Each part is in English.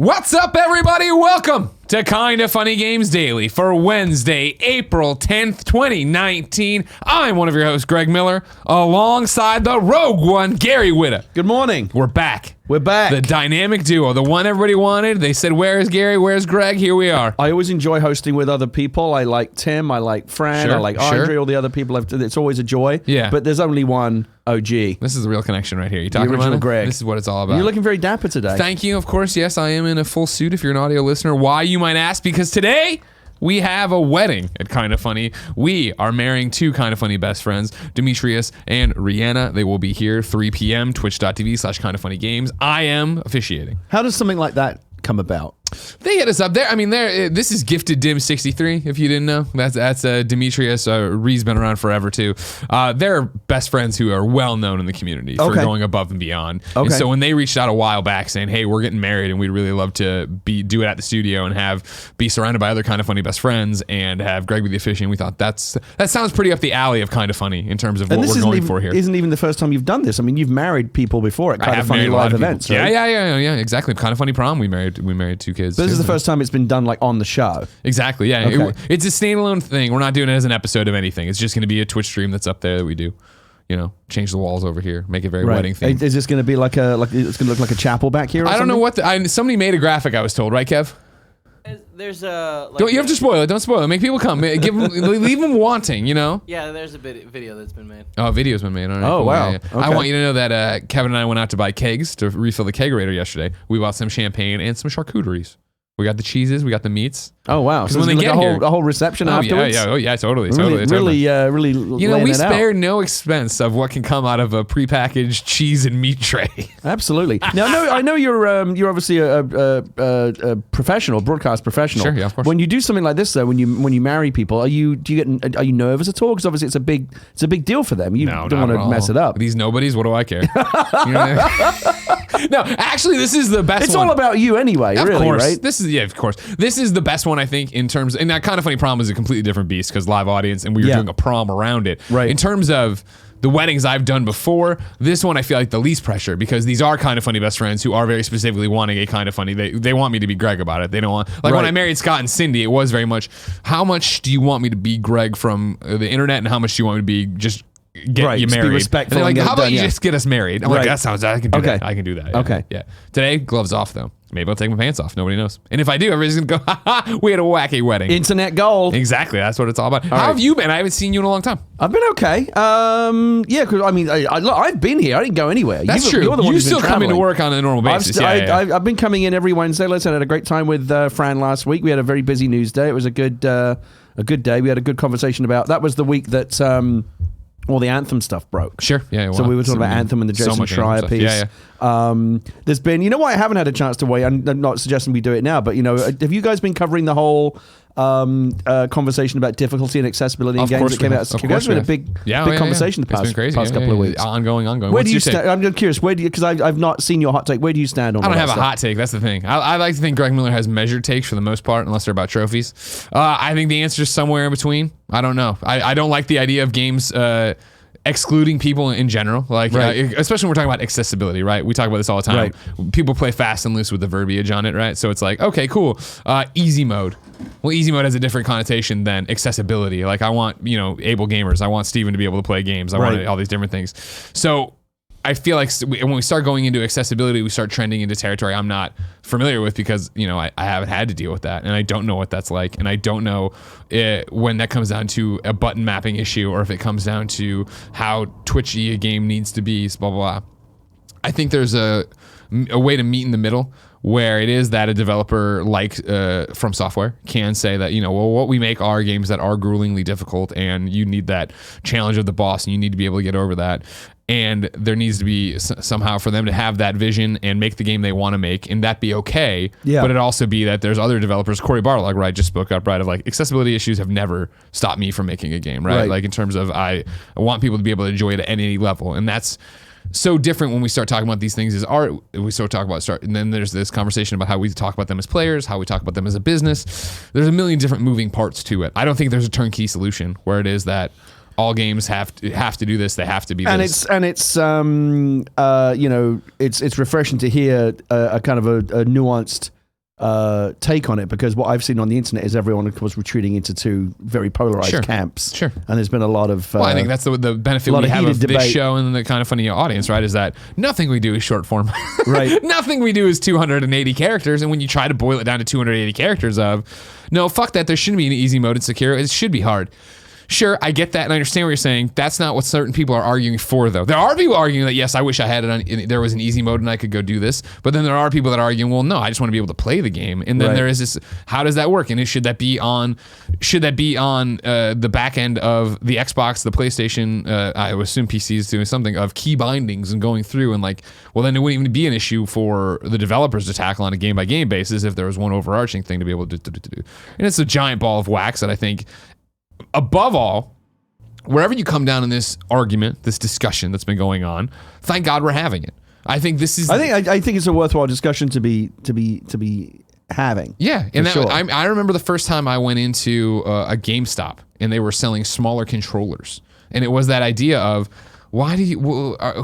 What's up, everybody? Welcome to Kinda Funny Games Daily for Wednesday, April 10th, 2019. I'm one of your hosts, Greg Miller, alongside the rogue one, Gary Whitta. Good morning. We're back. We're back. The dynamic duo, the one everybody wanted. They said, where's Gary? Where's Greg? Here we are. I always enjoy hosting with other people. I like Tim. I like Fran. Sure, I like sure. Andrea. All the other people. It's always a joy. Yeah. But there's only one OG. This is the real connection right here. You talking original about it? Greg. This is what it's all about. You're looking very dapper today. Thank you. Of course, yes, I am in a full suit if you're an audio listener. Why, you might ask? Because today we have a wedding at Kinda Funny. We are marrying two Kinda Funny best friends, Demitreus and Rihanna. They will be here 3 p.m. twitch.tv/kindafunnygames. I am officiating. How does something like that come about? They hit us up there. I mean, this is Gifted Dim 63. If you didn't know, that's Demitreus. Rhi's been around forever too. They're best friends who are well known in the community for going above and beyond. Okay. And so when they reached out a while back saying, "Hey, we're getting married and we'd really love to do it at the studio and be surrounded by other Kinda Funny best friends and have Greg be the officiant," we thought that sounds pretty up the alley of Kinda Funny in terms of what we're going for here. Isn't even the first time you've done this. I mean, you've married people before at Kinda Funny live events. Right? Yeah, exactly. Kinda Funny prom. We married two kids. But this is the first time it's been done like on the show. Exactly, yeah. Okay. It's a standalone thing. We're not doing it as an episode of anything. It's just going to be a Twitch stream that's up there that we do. You know, change the walls over here, make it very wedding themed. Is this going to be it's going to look like a chapel back here? Or I don't know what somebody made a graphic. I was told, right, Kev? There's a. Don't you have to spoil it? Don't spoil it. Make people come. Leave them wanting. You know. Yeah, there's a video that's been made. Oh, a video's been made. All right, oh, cool. wow. Yeah. Okay. I want you to know that Kevin and I went out to buy kegs to refill the kegerator yesterday. We bought some champagne and some charcuteries. We got the cheeses, we got the meats. Oh wow! So when they get a whole reception afterwards. Yeah, totally. Really. You know, we spare no expense of what can come out of a prepackaged cheese and meat tray. Absolutely. Now, I know you're obviously a professional, broadcast professional. Sure, yeah, of course. When you do something like this, though, when you marry people, are you nervous at all? Because obviously it's a big deal for them. You don't want to mess it up. These nobodies, what do I care? You know? No, actually, this is the best. It's one. all about you anyway, of really, course. right? Of course. This is the best one, I think, in terms. And that Kinda Funny prom is a completely different beast because live audience, and we were doing a prom around it. Right. In terms of the weddings I've done before, this one I feel like the least pressure because these are Kinda Funny best friends who are very specifically wanting a Kinda Funny. They want me to be Greg about it. They don't want when I married Scott and Cindy, it was very much how much do you want me to be Greg from the internet, and how much do you want me to be just get you married? Be respectful. And they're like, and how about you just get us married? I'm like, that sounds. I can do that. I can do that. Yeah. Okay. Yeah. Today, gloves off though. Maybe I'll take my pants off. Nobody knows. And if I do, everybody's gonna go, ha ha, we had a wacky wedding. Internet gold. Exactly. That's what it's all about. How have you been? I haven't seen you in a long time. I've been okay. Yeah, because I mean, I've been here. I didn't go anywhere. That's true. You're the one you who's still been come into traveling. work on a normal basis. I've been coming in every Wednesday. Listen, I had a great time with Fran last week. We had a very busy news day. It was a good day. We had a good conversation about. That was the week that all the Anthem stuff broke. Sure. Yeah. So we were talking about Anthem and the Jason Schreier piece. Yeah. There's been, you know what I haven't had a chance to wait. I'm not suggesting we do it now, but you know, have you guys been covering the whole conversation about difficulty and accessibility in games that came out? It's been a big conversation the past couple of weeks. Ongoing. Where do you stand? I'm curious. Because I've not seen your hot take. Where do you stand on? I don't have a hot take. That's the thing. I like to think Greg Miller has measured takes for the most part, unless they're about trophies. I think the answer is somewhere in between. I don't know. I don't like the idea of games excluding people in general, especially when we're talking about accessibility, right? We talk about this all the time. Right. People play fast and loose with the verbiage on it, right? So it's like, okay, cool. Easy mode. Well, easy mode has a different connotation than accessibility. Like I want, able gamers. I want Steven to be able to play games. I want all these different things. So I feel like when we start going into accessibility, we start trending into territory I'm not familiar with because, I haven't had to deal with that and I don't know what that's like. And I don't know when that comes down to a button mapping issue or if it comes down to how twitchy a game needs to be, blah, blah, blah. I think there's a way to meet in the middle where it is that a developer like From Software can say that, what we make are games that are gruelingly difficult and you need that challenge of the boss and you need to be able to get over that. And there needs to be somehow for them to have that vision and make the game they want to make and that be okay. Yeah. But it also be that there's other developers, Corey Barlog, right, just spoke up, right, of like accessibility issues have never stopped me from making a game, right? Like in terms of I want people to be able to enjoy it at any level. And that's so different when we start talking about these things as art. We sort of talk about and then there's this conversation about how we talk about them as players, how we talk about them as a business. There's a million different moving parts to it. I don't think there's a turnkey solution where it is that all games have to do this. They have to be this. And it's it's refreshing to hear a kind of a nuanced take on it, because what I've seen on the internet is everyone was retreating into two very polarized camps. Sure. And there's been a lot of I think that's the benefit we have of this show and the kind of funny audience, right? Is that nothing we do is short form. Right. Nothing we do is 280 characters. And when you try to boil it down to 280 characters no, fuck that. There shouldn't be an easy mode in secure. It should be hard. Sure, I get that, and I understand what you're saying. That's not what certain people are arguing for, though. There are people arguing that, yes, I wish I had it on, there was an easy mode and I could go do this. But then there are people that are arguing, well, no, I just want to be able to play the game. And then there is this, how does that work? And should that be on the back end of the Xbox, the PlayStation, I would assume PCs doing something of key bindings and going through and like, well, then it wouldn't even be an issue for the developers to tackle on a game-by-game basis if there was one overarching thing to be able to do. And it's a giant ball of wax that I think, above all, wherever you come down in this argument, this discussion that's been going on, thank God we're having it. I think this is. I think it's a worthwhile discussion to be having. Yeah, and I remember the first time I went into a GameStop and they were selling smaller controllers, and it was that idea of, why do you,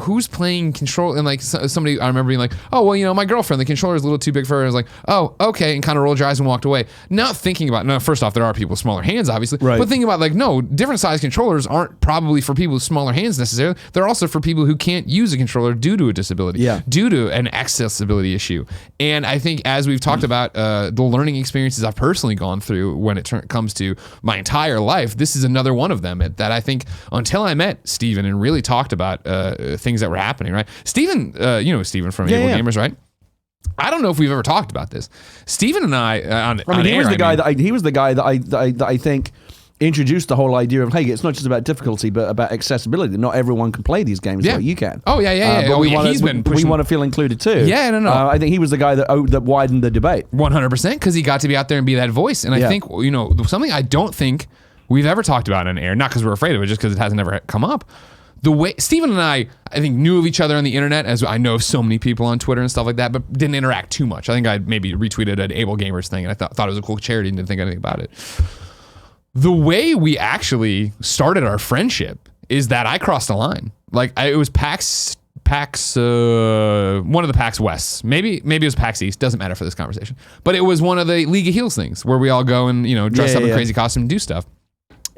who's playing control? And like somebody, I remember being like, oh, well, my girlfriend, the controller is a little too big for her. I was like, oh, okay. And kind of rolled your eyes and walked away. Not thinking about, no, first off, there are people with smaller hands, obviously. Right. But thinking about like, no, different size controllers aren't probably for people with smaller hands necessarily. They're also for people who can't use a controller due to a disability, due to an accessibility issue. And I think as we've talked about the learning experiences I've personally gone through when it comes to my entire life, this is another one of them that I think until I met Steven and really talked about things that were happening, right? Steven, Steven from Able Gamers, right? I don't know if we've ever talked about this. Steven and I, he was the guy that I think introduced the whole idea of, hey, it's not just about difficulty, but about accessibility. Not everyone can play these games like you can. Oh, yeah. But we want to feel included too. Yeah, no. I think he was the guy that widened the debate. 100%, because he got to be out there and be that voice. And I think, something I don't think we've ever talked about on air, not because we're afraid of it, just because it hasn't ever come up. The way Steven and I think, knew of each other on the internet, as I know so many people on Twitter and stuff like that, but didn't interact too much. I think I maybe retweeted an Able Gamers thing, and I thought it was a cool charity and didn't think anything about it. The way we actually started our friendship is that I crossed a line. Like, it was PAX, one of the PAX Wests. Maybe it was PAX East. Doesn't matter for this conversation. But it was one of the League of Heels things where we all go and dress up in crazy costume and do stuff.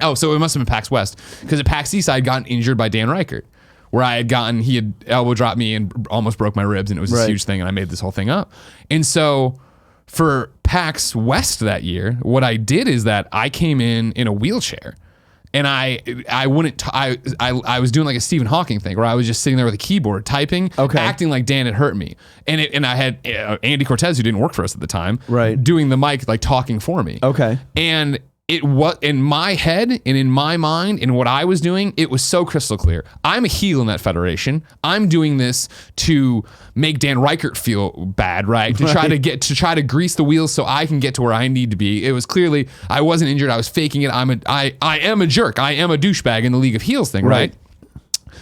Oh, so it must have been PAX West, because at PAX East I had gotten injured by Dan Reichert, where he had elbow dropped me and almost broke my ribs, and it was this huge thing, and I made this whole thing up. And so for PAX West that year, what I did is that I came in a wheelchair, and I was doing like a Stephen Hawking thing, where I was just sitting there with a keyboard typing, acting like Dan had hurt me, and I had Andy Cortez, who didn't work for us at the time, doing the mic, like talking for me. And it was in my head and in my mind and what I was doing, it was so crystal clear. I'm a heel in that federation. I'm doing this to make Dan Reichert feel bad, right? To try to grease the wheels so I can get to where I need to be. It was clearly, I wasn't injured. I was faking it. I am a jerk. I am a douchebag in the League of Heels thing, right?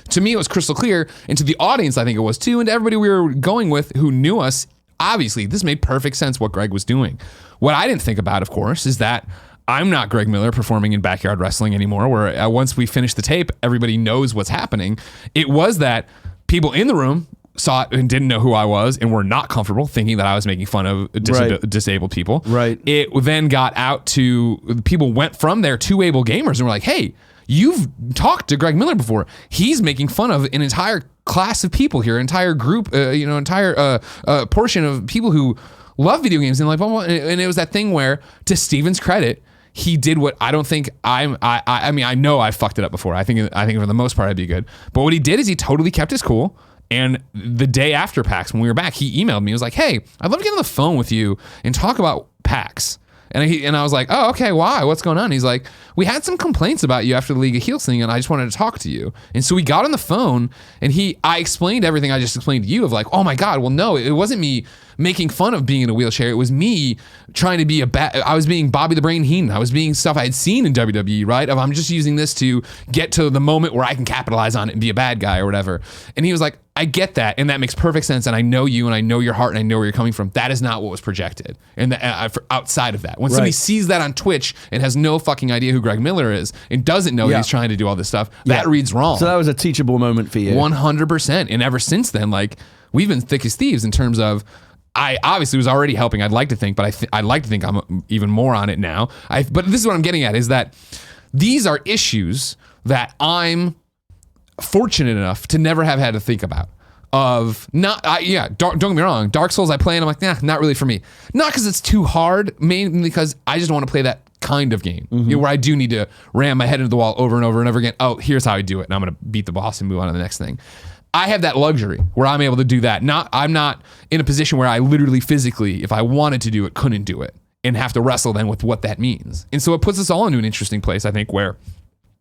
To me, it was crystal clear, and to the audience, I think it was too, and to everybody we were going with who knew us, obviously, this made perfect sense what Greg was doing. What I didn't think about, of course, is that I'm not Greg Miller performing in backyard wrestling anymore, where once we finish the tape, everybody knows what's happening. It was that people in the room saw it and didn't know who I was and were not comfortable, thinking that I was making fun of disabled people. It then got out to, people went from there to Able Gamers and were like, hey, you've talked to Greg Miller before. He's making fun of an entire class of people here, entire group, entire portion of people who love video games. And and it was that thing where, to Steven's credit, he did what I don't think I mean, I know I fucked it up before. I think for the most part I'd be good. But what he did is he totally kept his cool. And the day after PAX, when we were back, he emailed me. He was like, hey, I'd love to get on the phone with you and talk about PAX. And I was like, oh, okay, why? What's going on? He's like, we had some complaints about you after the League of Heels thing, and I just wanted to talk to you. And so we got on the phone, and I explained everything I just explained to you of like, oh my God, well, no, it wasn't me making fun of being in a wheelchair. It was me trying to be I was being Bobby the Brain Heenan. I was being stuff I had seen in WWE, right? I'm just using this to get to the moment where I can capitalize on it and be a bad guy or whatever. And he was like, I get that, and that makes perfect sense, and I know you, and I know your heart, and I know where you're coming from. That is not what was projected. And outside of that, when somebody sees that on Twitch and has no fucking idea who Greg Miller is and doesn't know that he's trying to do all this stuff, that reads wrong. So that was a teachable moment for you. 100%. And ever since then, like, we've been thick as thieves in terms of, I obviously was already helping. I'd like to think, but I'd like to think I'm even more on it now. But this is what I'm getting at, is that these are issues that I'm fortunate enough to never have had to think about. Don't get me wrong, Dark Souls I play and I'm like, nah, not really for me. Not because it's too hard, mainly because I just want to play that kind of game, where I do need to ram my head into the wall over and over and over again. Oh, here's how I do it, and I'm going to beat the boss and move on to the next thing. I have that luxury where I'm able to do that. I'm not in a position where I literally physically, if I wanted to do it, couldn't do it and have to wrestle then with what that means. And so it puts us all into an interesting place, I think, where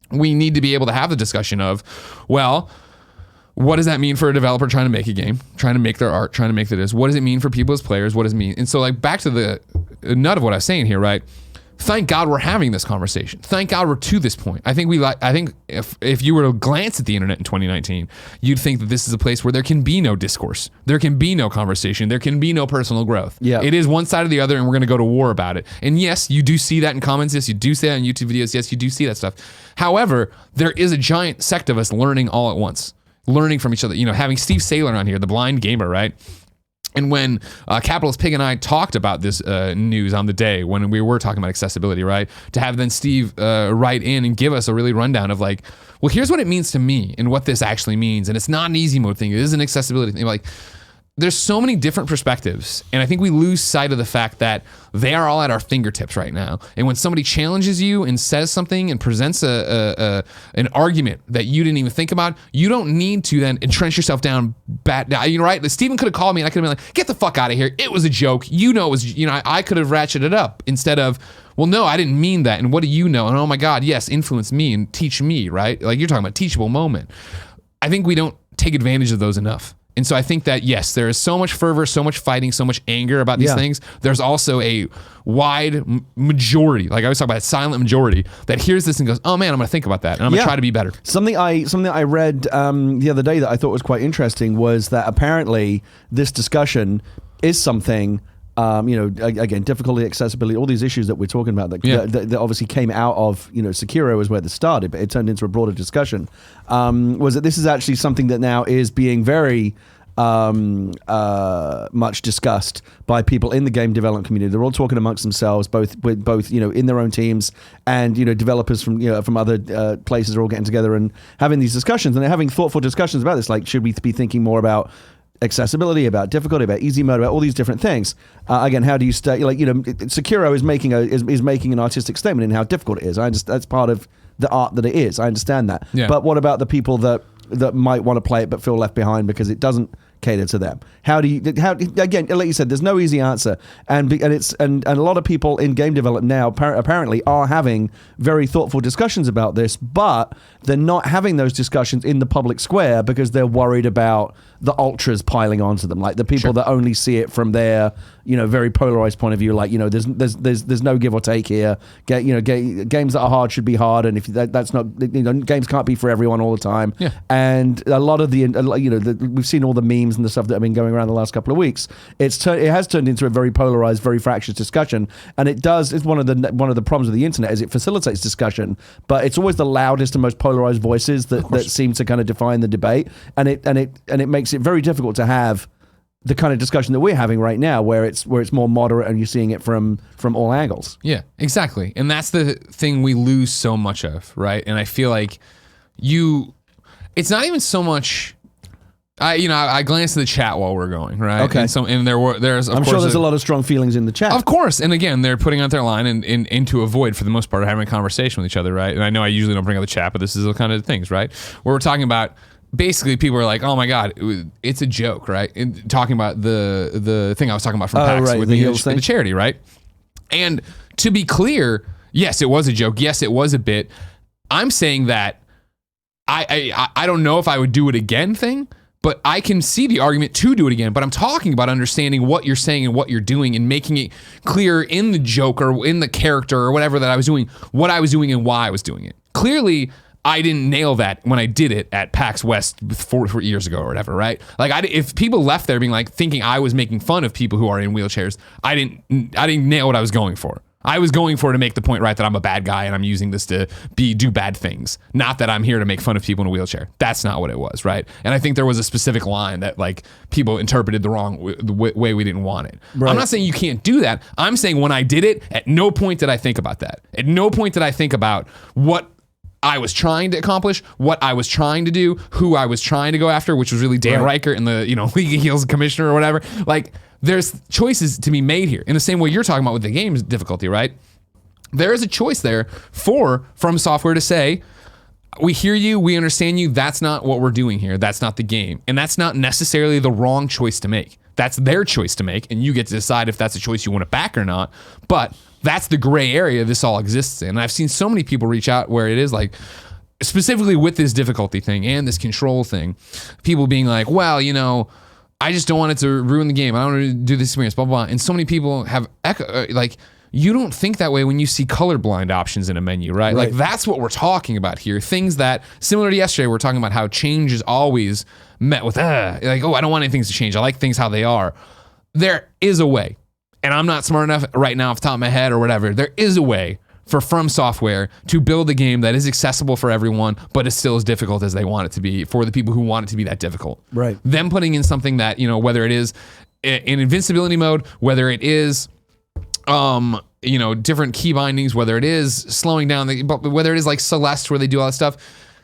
we need to be able to have the discussion of, well, what does that mean for a developer trying to make a game, trying to make their art, trying to make this? What does it mean for people as players? What does it mean? And so, like, back to the nut of what I was saying here, right? Thank God we're having this conversation. Thank God we're to this point. I think if you were to glance at the internet in 2019, you'd think that this is a place where there can be no discourse, there can be no conversation, there can be no personal growth. Yeah. It is one side or the other, and we're going to go to war about it. And yes, you do see that in comments. Yes, you do see that in YouTube videos. Yes, you do see that stuff. However, there is a giant sect of us learning all at once, learning from each other. Having Steve Saylor on here, the blind gamer, right? And when Capitalist Pig and I talked about this news on the day when we were talking about accessibility, right? To have then Steve write in and give us a really rundown of like, well, here's what it means to me and what this actually means. And it's not an easy mode thing. It is an accessibility thing. Like, there's so many different perspectives. And I think we lose sight of the fact that they are all at our fingertips right now. And when somebody challenges you and says something and presents an argument that you didn't even think about, you don't need to then entrench yourself down bad. Right? Stephen could have called me and I could have been like, get the fuck out of here. It was a joke. It was, I could have ratcheted up instead of, well, no, I didn't mean that. And what do you know? And oh my God, yes, influence me and teach me, right? Like, you're talking about teachable moment. I think we don't take advantage of those enough. And so I think that, yes, there is so much fervor, so much fighting, so much anger about these things. There's also a wide majority, like I was talking about, a silent majority that hears this and goes, oh man, I'm going to think about that. And I'm going to try to be better. Something I read the other day that I thought was quite interesting was that apparently this discussion is something, again, difficulty, accessibility, all these issues that we're talking about that obviously came out of, Sekiro is where this started, but it turned into a broader discussion, was that this is actually something that now is being very much discussed by people in the game development community. They're all talking amongst themselves, both in their own teams, and developers from other places are all getting together and having these discussions, and they're having thoughtful discussions about this. Like, should we be thinking more about accessibility, about difficulty, about easy mode, about all these different things? Again, how do you stay? Sekiro is making an artistic statement in how difficult it is. I understand that's part of the art that it is. I understand that. Yeah. But what about the people that might want to play it but feel left behind because it doesn't cater to them? Again, like you said, there's no easy answer, and a lot of people in game development now apparently are having very thoughtful discussions about this, but they're not having those discussions in the public square because they're worried about the ultras piling onto them, like the people that only see it from their very polarized point of view. Like, there's no give or take here. Games that are hard should be hard, and if that's not, games can't be for everyone all the time. Yeah. And a lot of we've seen all the memes and the stuff that have been going around the last couple of weeks. It has turned into a very polarized, very fractious discussion, and it's one of the problems of the internet is it facilitates discussion, but it's always the loudest and most polarized voices that seem to kind of define the debate, and it makes it very difficult to have the kind of discussion that we're having right now, where it's more moderate and you're seeing it from all angles. Yeah, exactly. And that's the thing we lose so much of, right? And I feel like it's not even so much. I glanced at the chat while we're going, right? Okay. And there's I'm sure there's a lot of strong feelings in the chat. Of course. And again, they're putting out their line and to avoid, for the most part, having a conversation with each other, right? And I know I usually don't bring up the chat, but this is the kind of things, right? Where we're talking about, basically people are like, oh my God, it's a joke, right? And talking about the thing I was talking about from PAX with the charity, right? And to be clear, yes, it was a joke. Yes, it was a bit. I'm saying that I don't know if I would do it again thing, but I can see the argument to do it again. But I'm talking about understanding what you're saying and what you're doing and making it clear in the joke or in the character or whatever that I was doing, what I was doing and why I was doing it. Clearly, I didn't nail that when I did it at PAX West 4 years ago or whatever, right? Like, if people left there being like thinking I was making fun of people who are in wheelchairs, I didn't nail what I was going for. I was going for to make the point, right, that I'm a bad guy and I'm using this to do bad things. Not that I'm here to make fun of people in a wheelchair. That's not what it was, right? And I think there was a specific line that like people interpreted the wrong way we didn't want it. Right. I'm not saying you can't do that. I'm saying when I did it, at no point did I think about that. At no point did I think about what I was trying to accomplish, what I was trying to do, who I was trying to go after, which was really Dan Reichert and the League of Heels commissioner or whatever. Like, there's choices to be made here in the same way you're talking about with the game's difficulty, right? There is a choice there from software to say, we hear you, we understand you, that's not what we're doing here, that's not the game. And that's not necessarily the wrong choice to make. That's their choice to make, and you get to decide if that's a choice you want to back or not. But that's the gray area this all exists in. And I've seen so many people reach out where it is like, specifically with this difficulty thing and this control thing, people being like, well, I just don't want it to ruin the game. I don't want to do this experience, blah, blah, blah. And so many people have you don't think that way when you see colorblind options in a menu, right? Like that's what we're talking about here. Things that, similar to yesterday, we're talking about how change is always met with, I don't want anything to change. I like things how they are. There is a way, and I'm not smart enough right now off the top of my head or whatever. There is a way for From Software to build a game that is accessible for everyone, but is still as difficult as they want it to be for the people who want it to be that difficult. Right. Them putting in something that, whether it is in invincibility mode, whether it is different key bindings, whether it is slowing down, whether it is like Celeste where they do all that stuff.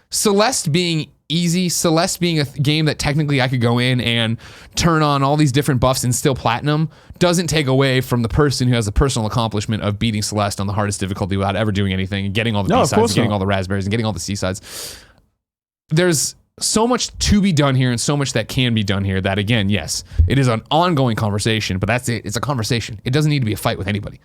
Celeste being easy, Celeste being a game that technically I could go in and turn on all these different buffs and still platinum doesn't take away from the person who has the personal accomplishment of beating Celeste on the hardest difficulty without ever doing anything and getting all the B-sides and getting all the raspberries and getting all the C-sides. There's so much to be done here and so much that can be done here that, again, yes, it is an ongoing conversation, but that's it. It's a conversation. It doesn't need to be a fight with anybody.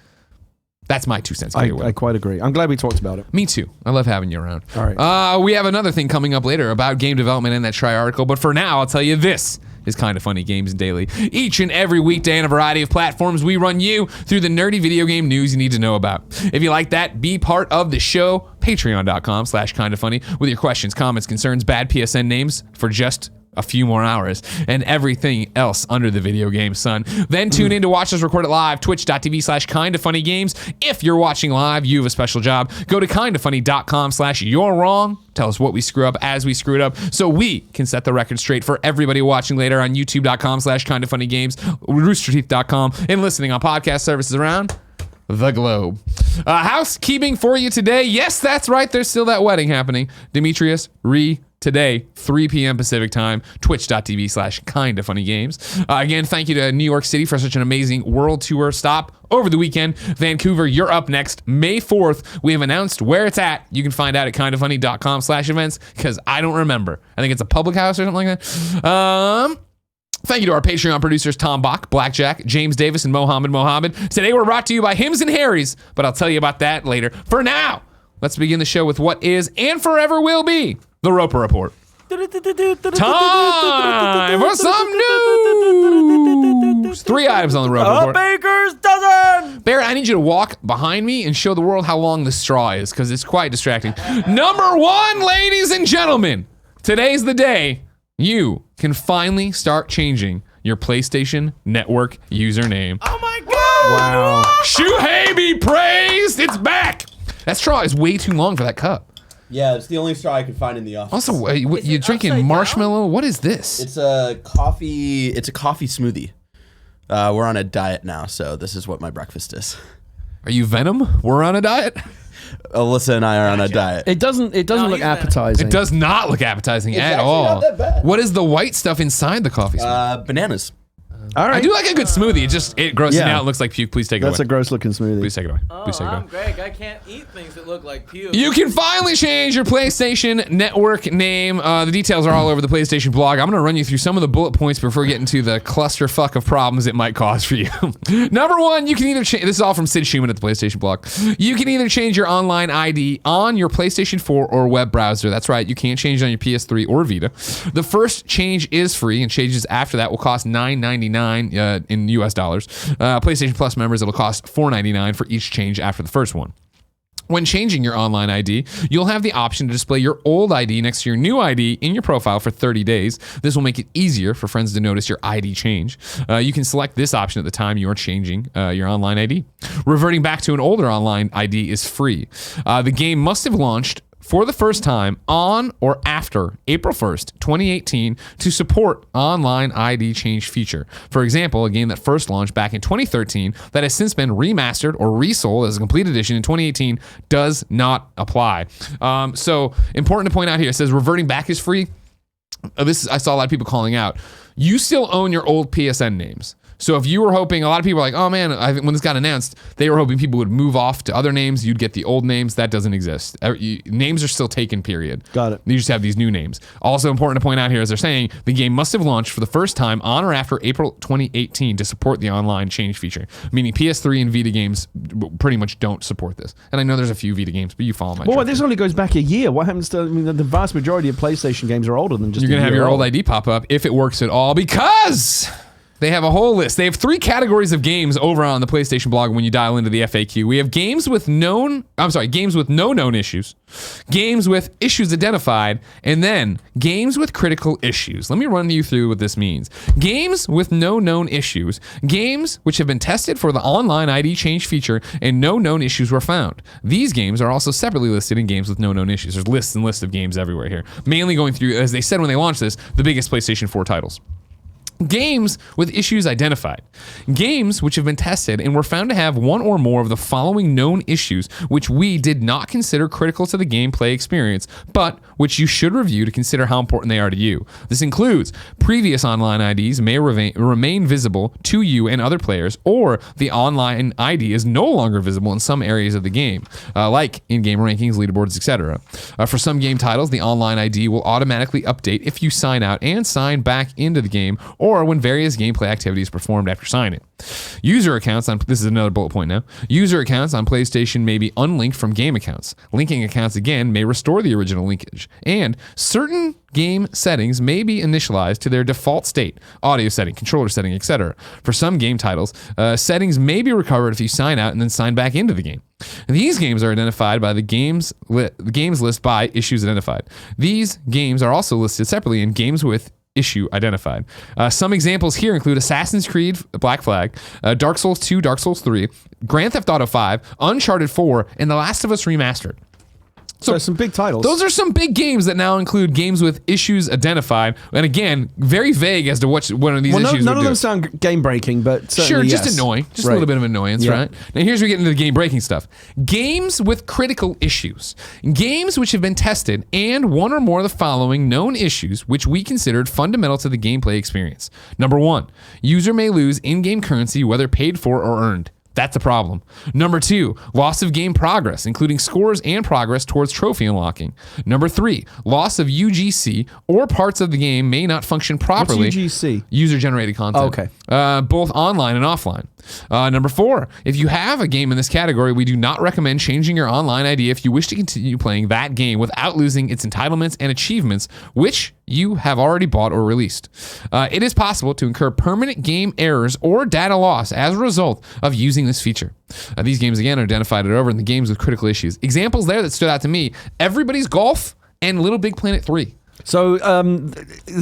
That's my 2 cents. I quite agree. I'm glad we talked about it. Me too. I love having you around. All right. We have another thing coming up later about game development in that Try article, but for now, I'll tell you this is Kind of Funny Games Daily. Each and every weekday on a variety of platforms, we run you through the nerdy video game news you need to know about. If you like that, be part of the show. Patreon.com/kindoffunny with your questions, comments, concerns, bad PSN names for just a few more hours, and everything else under the video game sun. Then tune in to watch us record it live, twitch.tv/kindoffunnygames. If you're watching live, you have a special job. Go to kindoffunny.com/you're wrong. Tell us what we screw up as we screw it up so we can set the record straight for everybody watching later on youtube.com/kindoffunnygames, roosterteeth.com, and listening on podcast services around the globe. Housekeeping for you today. Yes, that's right. There's still that wedding happening. Demitreus, Rhi, today, 3 p.m. Pacific time, twitch.tv/kindoffunnygames. Again, thank you to New York City for such an amazing world tour stop over the weekend. Vancouver, you're up next. May 4th, we have announced where it's at. You can find out at kindoffunny.com/events because I don't remember. I think it's a public house or something like that. Thank you to our Patreon producers, Tom Bock, Blackjack, James Davis, and Mohammed Mohammed. Today we're brought to you by Hims and Harry's, but I'll tell you about that later. For now, let's begin the show with what is and forever will be the Roper Report. Time for some news. 3 items on the Roper Report. A baker's dozen. Barrett, I need you to walk behind me and show the world how long the straw is, because it's quite distracting. Number 1, ladies and gentlemen, today's the day you can finally start changing your PlayStation Network username. Oh my God. Wow. Shuhei be praised. It's back. That straw is way too long for that cup. Yeah, it's the only straw I could find in the office. Also, you're drinking marshmallow? What is this? It's a coffee smoothie. We're on a diet now, so this is what my breakfast is. Are you Venom? We're on a diet? Alyssa and I are on a diet. It doesn't look appetizing. It does not look appetizing It's at actually all. not that bad. What is the white stuff inside the coffee smoothie? Bananas. All right. I do like a good smoothie. It grosses me out. It looks like puke. Please take it That's away. a gross looking smoothie. Please take it away. Please take it away. I'm Greg. I can't eat things that look like puke. You can finally change your PlayStation Network name. The details are all over the PlayStation blog. I'm going to run you through some of the bullet points before we get into the clusterfuck of problems it might cause for you. Number 1, you can either change. This is all from Sid Schumann at the PlayStation blog. You can either change your online ID on your PlayStation 4 or web browser. That's right. You can't change it on your PS3 or Vita. The first change is free, and changes after that will cost $9.99 in US dollars. PlayStation Plus members, it'll cost $4.99 for each change after the first one. When changing your online ID, you'll have the option to display your old ID next to your new ID in your profile for 30 days. This will make it easier for friends to notice your ID change. You can select this option at the time you are changing your online ID. Reverting back to an older online ID is free. The game must have launched for the first time on or after April 1st, 2018 to support online ID change feature. For example, a game that first launched back in 2013 that has since been remastered or resold as a complete edition in 2018 does not apply. So important to point out here, it says reverting back is free. I saw a lot of people calling out. You still own your old PSN names. So if you were hoping, a lot of people are like, oh man, I think when this got announced, they were hoping people would move off to other names. You'd get the old names. That doesn't exist. Names are still taken, period. Got it. You just have these new names. Also important to point out here, as they're saying, the game must have launched for the first time on or after April 2018 to support the online change feature, meaning PS3 and Vita games pretty much don't support this. And I know there's a few Vita games, but you follow my Well, this only goes back a year. What happens to, the vast majority of PlayStation games are older than just You're going to have your old ID pop up if it works at all, because they have a whole list. They have 3 categories of games over on the PlayStation blog when you dial into the FAQ. We have games with no known issues, games with issues identified, and then games with critical issues. Let me run you through what this means. Games with no known issues, games which have been tested for the online ID change feature and no known issues were found. These games are also separately listed in games with no known issues. There's lists and lists of games everywhere here. Mainly going through, as they said when they launched this, the biggest PlayStation 4 titles. Games with issues identified. Games which have been tested and were found to have one or more of the following known issues which we did not consider critical to the gameplay experience, but which you should review to consider how important they are to you. This includes previous online IDs may remain visible to you and other players, or the online ID is no longer visible in some areas of the game, like in-game rankings, leaderboards, etc. For some game titles, the online ID will automatically update if you sign out and sign back into the game, or when various gameplay activities performed after signing. User accounts on, this is another bullet point now, user accounts on PlayStation may be unlinked from game accounts. Linking accounts again may restore the original linkage, and certain game settings may be initialized to their default state, audio setting, controller setting, etc. For some game titles, settings may be recovered if you sign out and then sign back into the game. These games are identified by the games list by issues identified. These games are also listed separately in games with issue identified. Some examples here include Assassin's Creed Black Flag, Dark Souls 2, Dark Souls 3, Grand Theft Auto 5, Uncharted 4, and The Last of Us Remastered. So some big titles. Those are some big games that now include games with issues identified, and again, very vague as to what one of these issues would do. None of them sound game-breaking, but sure, just yes. annoying. Just a little bit of annoyance, right? Now here's where we get into the game-breaking stuff. Games with critical issues. Games which have been tested and one or more of the following known issues which we considered fundamental to the gameplay experience. Number 1, user may lose in-game currency whether paid for or earned. That's a problem. Number 2, loss of game progress, including scores and progress towards trophy unlocking. Number 3, loss of UGC or parts of the game may not function properly. What's UGC? User-generated content. Okay. Both online and offline. Number 4, if you have a game in this category, we do not recommend changing your online ID if you wish to continue playing that game without losing its entitlements and achievements, which you have already bought or released. It is possible to incur permanent game errors or data loss as a result of using this feature. These games, again, are identified over in the games with critical issues. Examples there that stood out to me, Everybody's Golf and Little Big Planet 3. So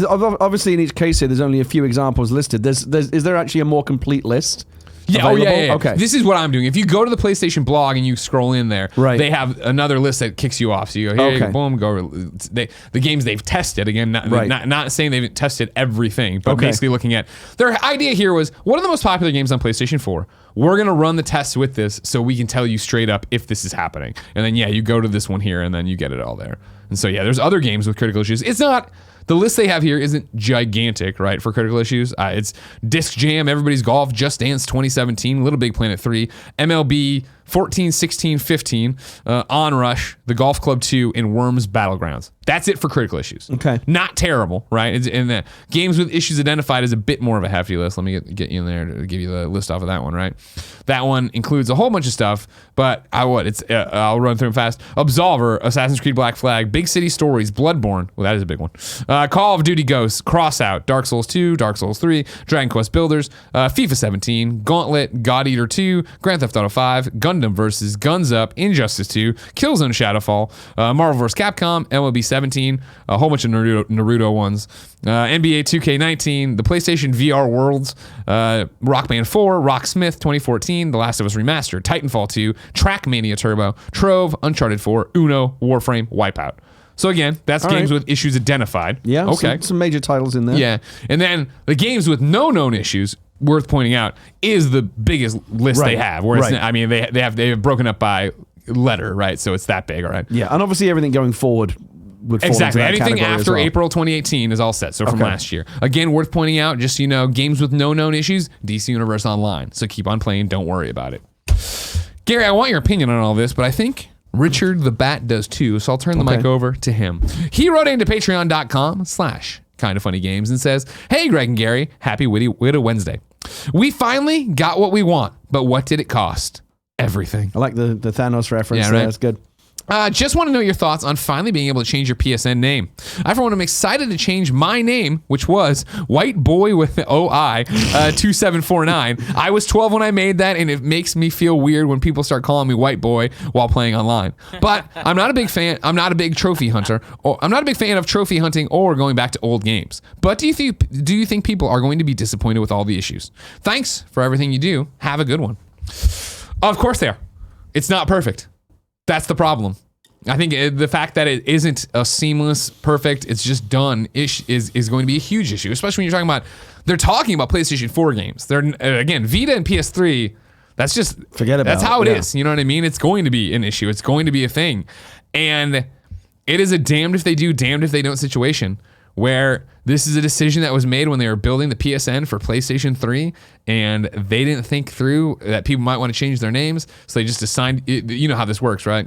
obviously in each case here, there's only a few examples listed. Is there actually a more complete list? Yeah, available? yeah. Okay. This is what I'm doing. If you go to the PlayStation blog and you scroll in there, right, they have another list that kicks you off. So you go here, you go, boom, go. The games they've tested, again, not saying they've tested everything, but basically looking at, their idea here was, what are the most popular games on PlayStation 4? We're going to run the tests with this so we can tell you straight up if this is happening. And then, you go to this one here and then you get it all there. And so, there's other games with critical issues. It's not, the list they have here isn't gigantic, right, for critical issues. It's Disc Jam, Everybody's Golf, Just Dance 2017, Little Big Planet 3, MLB 14, 16, 15, Onrush, The Golf Club 2, and Worms Battlegrounds. That's it for critical issues. Okay. Not terrible, right? And the games with issues identified is a bit more of a hefty list. Let me get you in there to give you the list off of that one, right? That one includes a whole bunch of stuff, but I'll run through them fast. Absolver, Assassin's Creed Black Flag, Big City Stories, Bloodborne. Well, that is a big one. Call of Duty Ghosts, Crossout, Dark Souls 2, Dark Souls 3, Dragon Quest Builders, FIFA 17, Gauntlet, God Eater 2, Grand Theft Auto 5, Gun Gundam versus Guns Up, Injustice 2, Killzone Shadowfall, Marvel vs. Capcom, MLB 17, a whole bunch of Naruto ones, NBA 2K19, the PlayStation VR Worlds, Rock Band 4, Rocksmith 2014, The Last of Us Remastered, Titanfall 2, Trackmania Turbo, Trove, Uncharted 4, Uno, Warframe, Wipeout. So again, that's all games with issues identified. Yeah, okay. Some major titles in there. Yeah, and then the games with no known issues, worth pointing out, is the biggest list they have. Whereas I mean, they have broken up by letter, right? So it's that big, all right? Yeah, and obviously everything going forward would fall exactly. into that Anything after well. April 2018 is all set. So from last year, again, worth pointing out, just games with no known issues, DC Universe Online. So keep on playing. Don't worry about it. Gary, I want your opinion on all this, but I think Richardthebat does too, so I'll turn the mic over to him. He wrote into patreon.com/kindoffunnygames and says, "Hey, Greg and Gary, happy Whitta Wednesday. We finally got what we want, but what did it cost? Everything." I like the Thanos reference. Yeah, right? That's good. Just want to know your thoughts on finally being able to change your PSN name. I, for one, am excited to change my name, which was White Boy with OI 2749. I was 12 when I made that, and it makes me feel weird when people start calling me White Boy while playing online. But I'm not a big fan. I'm not a big trophy hunter. I'm not a big fan of trophy hunting or going back to old games. But do you think people are going to be disappointed with all the issues? Thanks for everything you do. Have a good one. Of course they are. It's not perfect. That's the problem. I think the fact that it isn't a seamless, perfect, it's just done is going to be a huge issue, especially when you're talking about, they're talking about PlayStation 4 games. They're, again, Vita and PS3, that's just, forget about it. That's how it is. You know what I mean? It's going to be an issue. It's going to be a thing. And it is a damned if they do, damned if they don't situation, where this is a decision that was made when they were building the PSN for PlayStation 3, and they didn't think through that people might want to change their names, so they just assigned, you know how this works, right?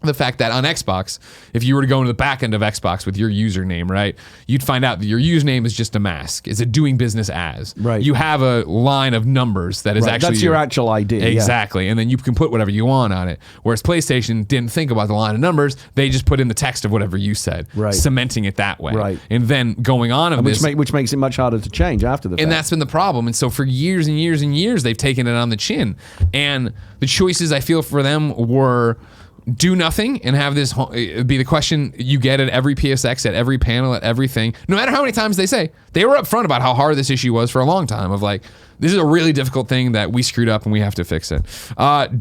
The fact that on Xbox, if you were to go into the back end of Xbox with your username, right, you'd find out that your username is just a mask. It's a doing business as. Right. You have a line of numbers that is actually... That's your actual ID. Exactly. Yeah. And then you can put whatever you want on it. Whereas PlayStation didn't think about the line of numbers. They just put in the text of whatever you said, cementing it that way. Right. And then going on of this... Which makes it much harder to change after the fact. And that's been the problem. And so for years and years and years, they've taken it on the chin. And the choices I feel for them were... do nothing and have this be the question you get at every PSX, at every panel, at everything. No matter how many times they say, they were upfront about how hard this issue was for a long time of like, this is a really difficult thing that we screwed up and we have to fix it.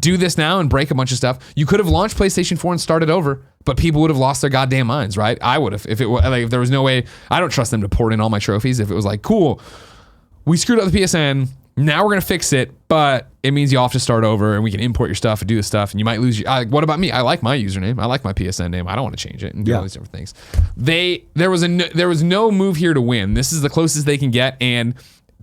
Do this now and break a bunch of stuff. You could have launched PlayStation 4 and started over, but people would have lost their goddamn minds, right? I would have. If there was no way, I don't trust them to port in all my trophies. If it was like, cool, we screwed up the PSN, now we're going to fix it, but it means you all have to start over and we can import your stuff and do this stuff and you might lose your... what about me? I like my username. I like my PSN name. I don't want to change it and do all these different things. There was no move here to win. This is the closest they can get, and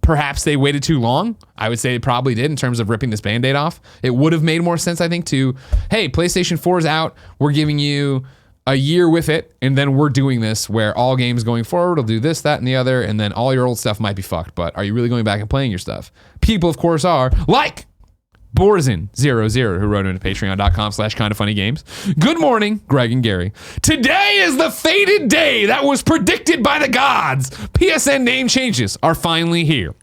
perhaps they waited too long. I would say it probably did in terms of ripping this Band-Aid off. It would have made more sense, I think, to, hey, PlayStation 4 is out. We're giving you a year with it, and then we're doing this where all games going forward will do this, that, and the other, and then all your old stuff might be fucked, but are you really going back and playing your stuff? People, of course, are, like Bore-zen 0 0, who wrote into patreon.com/kindoffunnygames. Good morning, Greg and Gary. Today is the fated day that was predicted by the gods. PSN name changes are finally here.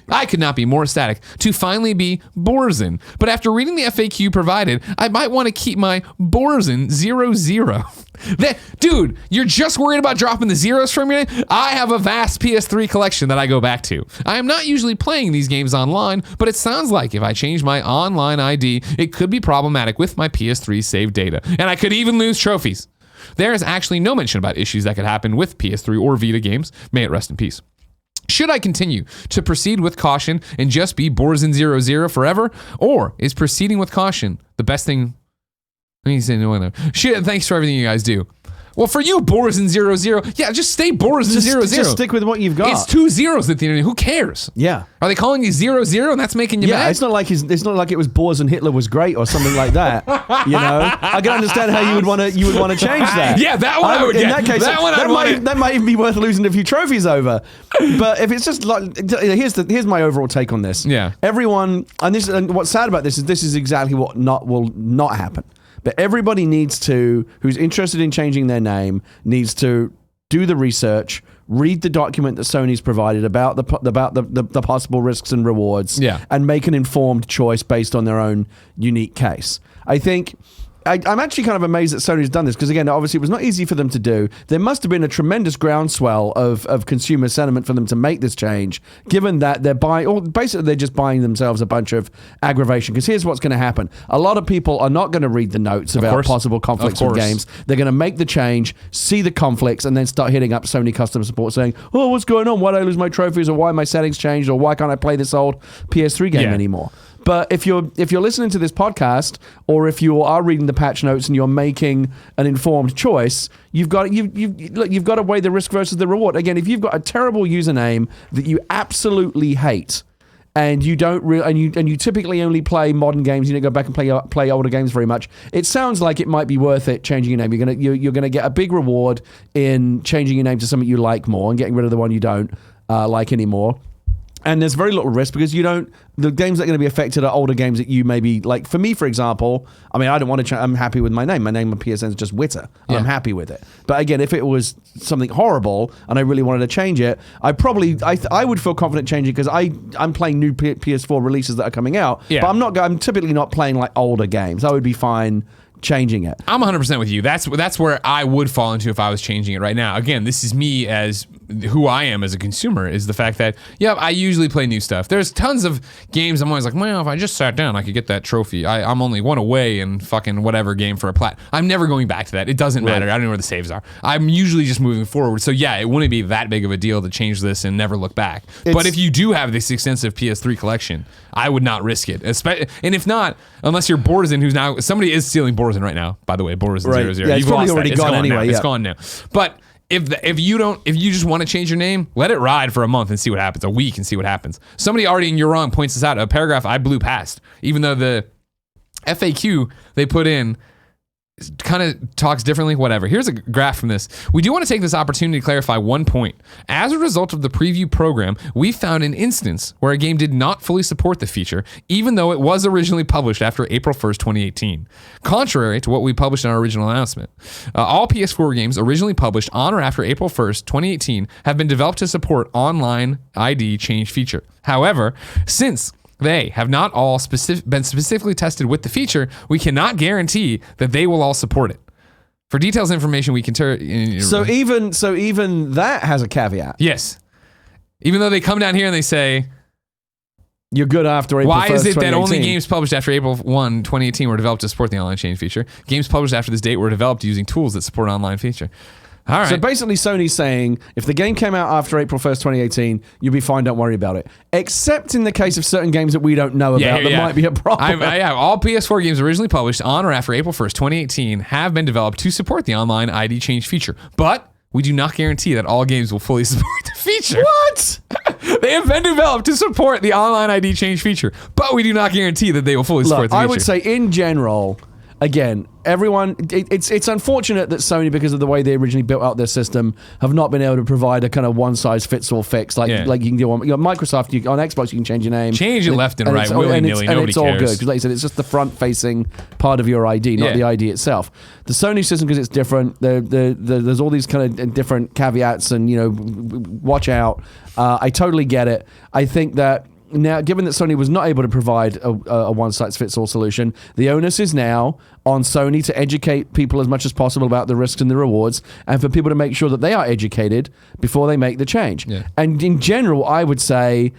I could not be more ecstatic to finally be Bore-zen, but after reading the FAQ provided, I might want to keep my Bore-zen 0 0. Dude, you're just worried about dropping the zeros from your name? I have a vast PS3 collection that I go back to. I am not usually playing these games online, but it sounds like if I change my online ID, it could be problematic with my PS3 saved data, and I could even lose trophies. There is actually no mention about issues that could happen with PS3 or Vita games. May it rest in peace. Should I continue to proceed with caution and just be Bore-zen 0 0 forever? Or is proceeding with caution the best thing? Shit, thanks for everything you guys do. Well, for you, Bore-zen 0 0, yeah, just stay Bore-zen 0 0. Just stick with what you've got. It's 2 zeros at the end. Who cares? Yeah. Are they calling you 0 0 and that's making you mad? Yeah, it's not like it was Bore-zen Hitler was great or something like that. You know, I can understand how you would want to change that. Yeah, that one I would get. In that case, that might even be worth losing a few trophies over. But if it's just like, here's my overall take on this. Yeah. Everyone, and what's sad about this is exactly what will not happen. But everybody who's interested in changing their name needs to do the research, read the document that Sony's provided about the possible risks and rewards, and make an informed choice based on their own unique case. I think I'm actually kind of amazed that Sony's done this because, again, obviously it was not easy for them to do. There must have been a tremendous groundswell of consumer sentiment for them to make this change, given that they're buying, or basically they're just buying themselves a bunch of aggravation. Because here's what's going to happen. A lot of people are not going to read the notes about possible conflicts with games. They're going to make the change, see the conflicts, and then start hitting up Sony customer support saying, oh, what's going on? Why did I lose my trophies? Or why my settings changed? Or why can't I play this old PS3 game anymore? But if you're listening to this podcast, or if you are reading the patch notes and you're making an informed choice, you've got to weigh the risk versus the reward. Again, if you've got a terrible username that you absolutely hate, and you don't and you typically only play modern games, you don't go back and play older games very much, it sounds like it might be worth it changing your name. You're gonna get a big reward in changing your name to something you like more and getting rid of the one you don't like anymore. And there's very little risk because the games that are going to be affected are older games that you maybe, like for me, for example, I mean, I don't want to I'm happy with my name. My name on PSN is just Whitta. And I'm happy with it. But again, if it was something horrible and I really wanted to change it, I would feel confident changing because I'm playing new PS4 releases that are coming out. Yeah. But I'm typically not playing like older games. I would be fine changing it. I'm 100% with you. That's where I would fall into if I was changing it right now. Again, this is me as who I am as a consumer, is the fact that, I usually play new stuff. There's tons of games I'm always like, well, if I just sat down, I could get that trophy. I'm only one away in fucking whatever game for a plat. I'm never going back to that. It doesn't matter. I don't know where the saves are. I'm usually just moving forward. So it wouldn't be that big of a deal to change this and never look back. But if you do have this extensive PS3 collection, I would not risk it. And if not, unless you're Bore-zen, who's now, somebody is stealing Bore-zen right now, by the way, Bore-zen Zero Zero. Yeah, it's probably already gone anyway. It's gone now. But if you just want to change your name, let it ride for a month and see what happens, a week and see what happens. Somebody already in You're Wrong points this out, a paragraph I blew past, even though the FAQ they put in kind of talks differently, whatever. Here's a graph from this. We do want to take this opportunity to clarify one point. As a result of the preview program, we found an instance where a game did not fully support the feature, even though it was originally published after April 1st, 2018. Contrary to what we published in our original announcement, all PS4 games originally published on or after April 1st, 2018 have been developed to support online ID change feature. However, since they have not all been specifically tested with the feature, we cannot guarantee that they will all support it. For details information, we can So even that has a caveat. Yes. Even though they come down here and they say, you're good after April 1st, why is it that only games published after April 1, 2018 were developed to support the online change feature? Games published after this date were developed using tools that support online feature. All right. So basically Sony's saying, if the game came out after April 1st, 2018, you'll be fine, don't worry about it. Except in the case of certain games that we don't know about, that might be a problem. All PS4 games originally published on or after April 1st, 2018 have been developed to support the online ID change feature. But we do not guarantee that all games will fully support the feature. What? They have been developed to support the online ID change feature, but we do not guarantee that they will fully support the feature. I would say in general, again, everyone, it's unfortunate that Sony, because of the way they originally built out their system, have not been able to provide a kind of one-size-fits-all fix like you can do on Microsoft. On Xbox, you can change your name. Change it left and right, willy-nilly, and nobody it's all cares. good, because like I said, it's just the front-facing part of your ID, not the ID itself. The Sony system, because it's different, there's all these kind of different caveats and, watch out. I totally get it. I think that now, given that Sony was not able to provide a one-size-fits-all solution, the onus is now on Sony to educate people as much as possible about the risks and the rewards, and for people to make sure that they are educated before they make the change. Yeah. And in general, I would say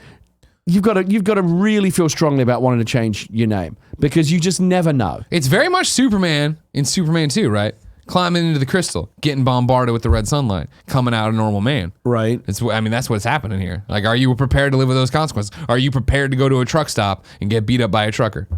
you've got to really feel strongly about wanting to change your name, because you just never know. It's very much Superman in Superman 2, right? Climbing into the crystal, getting bombarded with the red sunlight, coming out a normal man. Right. That's what's happening here. Like, are you prepared to live with those consequences? Are you prepared to go to a truck stop and get beat up by a trucker?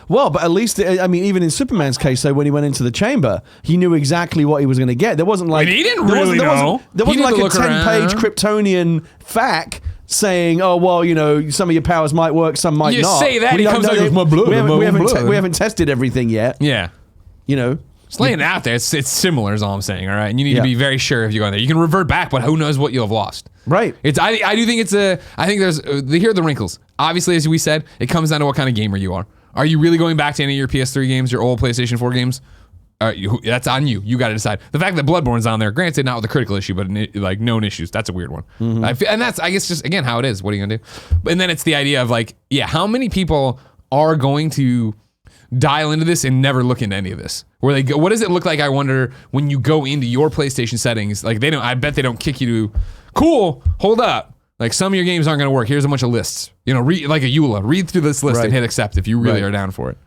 Well, but at least, even in Superman's case, though, when he went into the chamber, he knew exactly what he was going to get. There wasn't like... he didn't really know. There wasn't like a 10-page Kryptonian fact saying, oh, well, some of your powers might work, some might not. You say that, he comes out with my blood. We haven't tested everything yet. Yeah. Just laying it out there. It's similar is all I'm saying, all right? And you need to be very sure if you go in there. You can revert back, but who knows what you'll have lost. Right. I do think here are the wrinkles. Obviously, as we said, it comes down to what kind of gamer you are. Are you really going back to any of your PS3 games, your old PlayStation 4 games? that's on you. You got to decide. The fact that Bloodborne's on there, granted, not with a critical issue, but like known issues, that's a weird one. And that's, I guess, just again how it is. What are you gonna do? And then it's the idea of like, how many people are going to dial into this and never look into any of this? Where they go, what does it look like? I wonder when you go into your PlayStation settings, like I bet they don't kick you to, cool, hold up. Like some of your games aren't going to work. Here's a bunch of lists. Read like a EULA. Read through this list and hit accept if you really are down for it.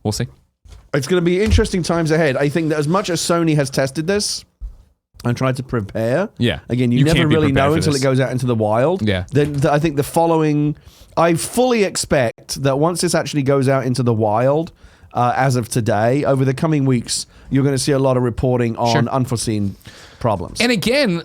We'll see. It's going to be interesting times ahead. I think that as much as Sony has tested this and tried to prepare, again, you never really know until it goes out into the wild. Then I think I fully expect that once this actually goes out into the wild, as of today, over the coming weeks, you're going to see a lot of reporting on unforeseen problems. And again,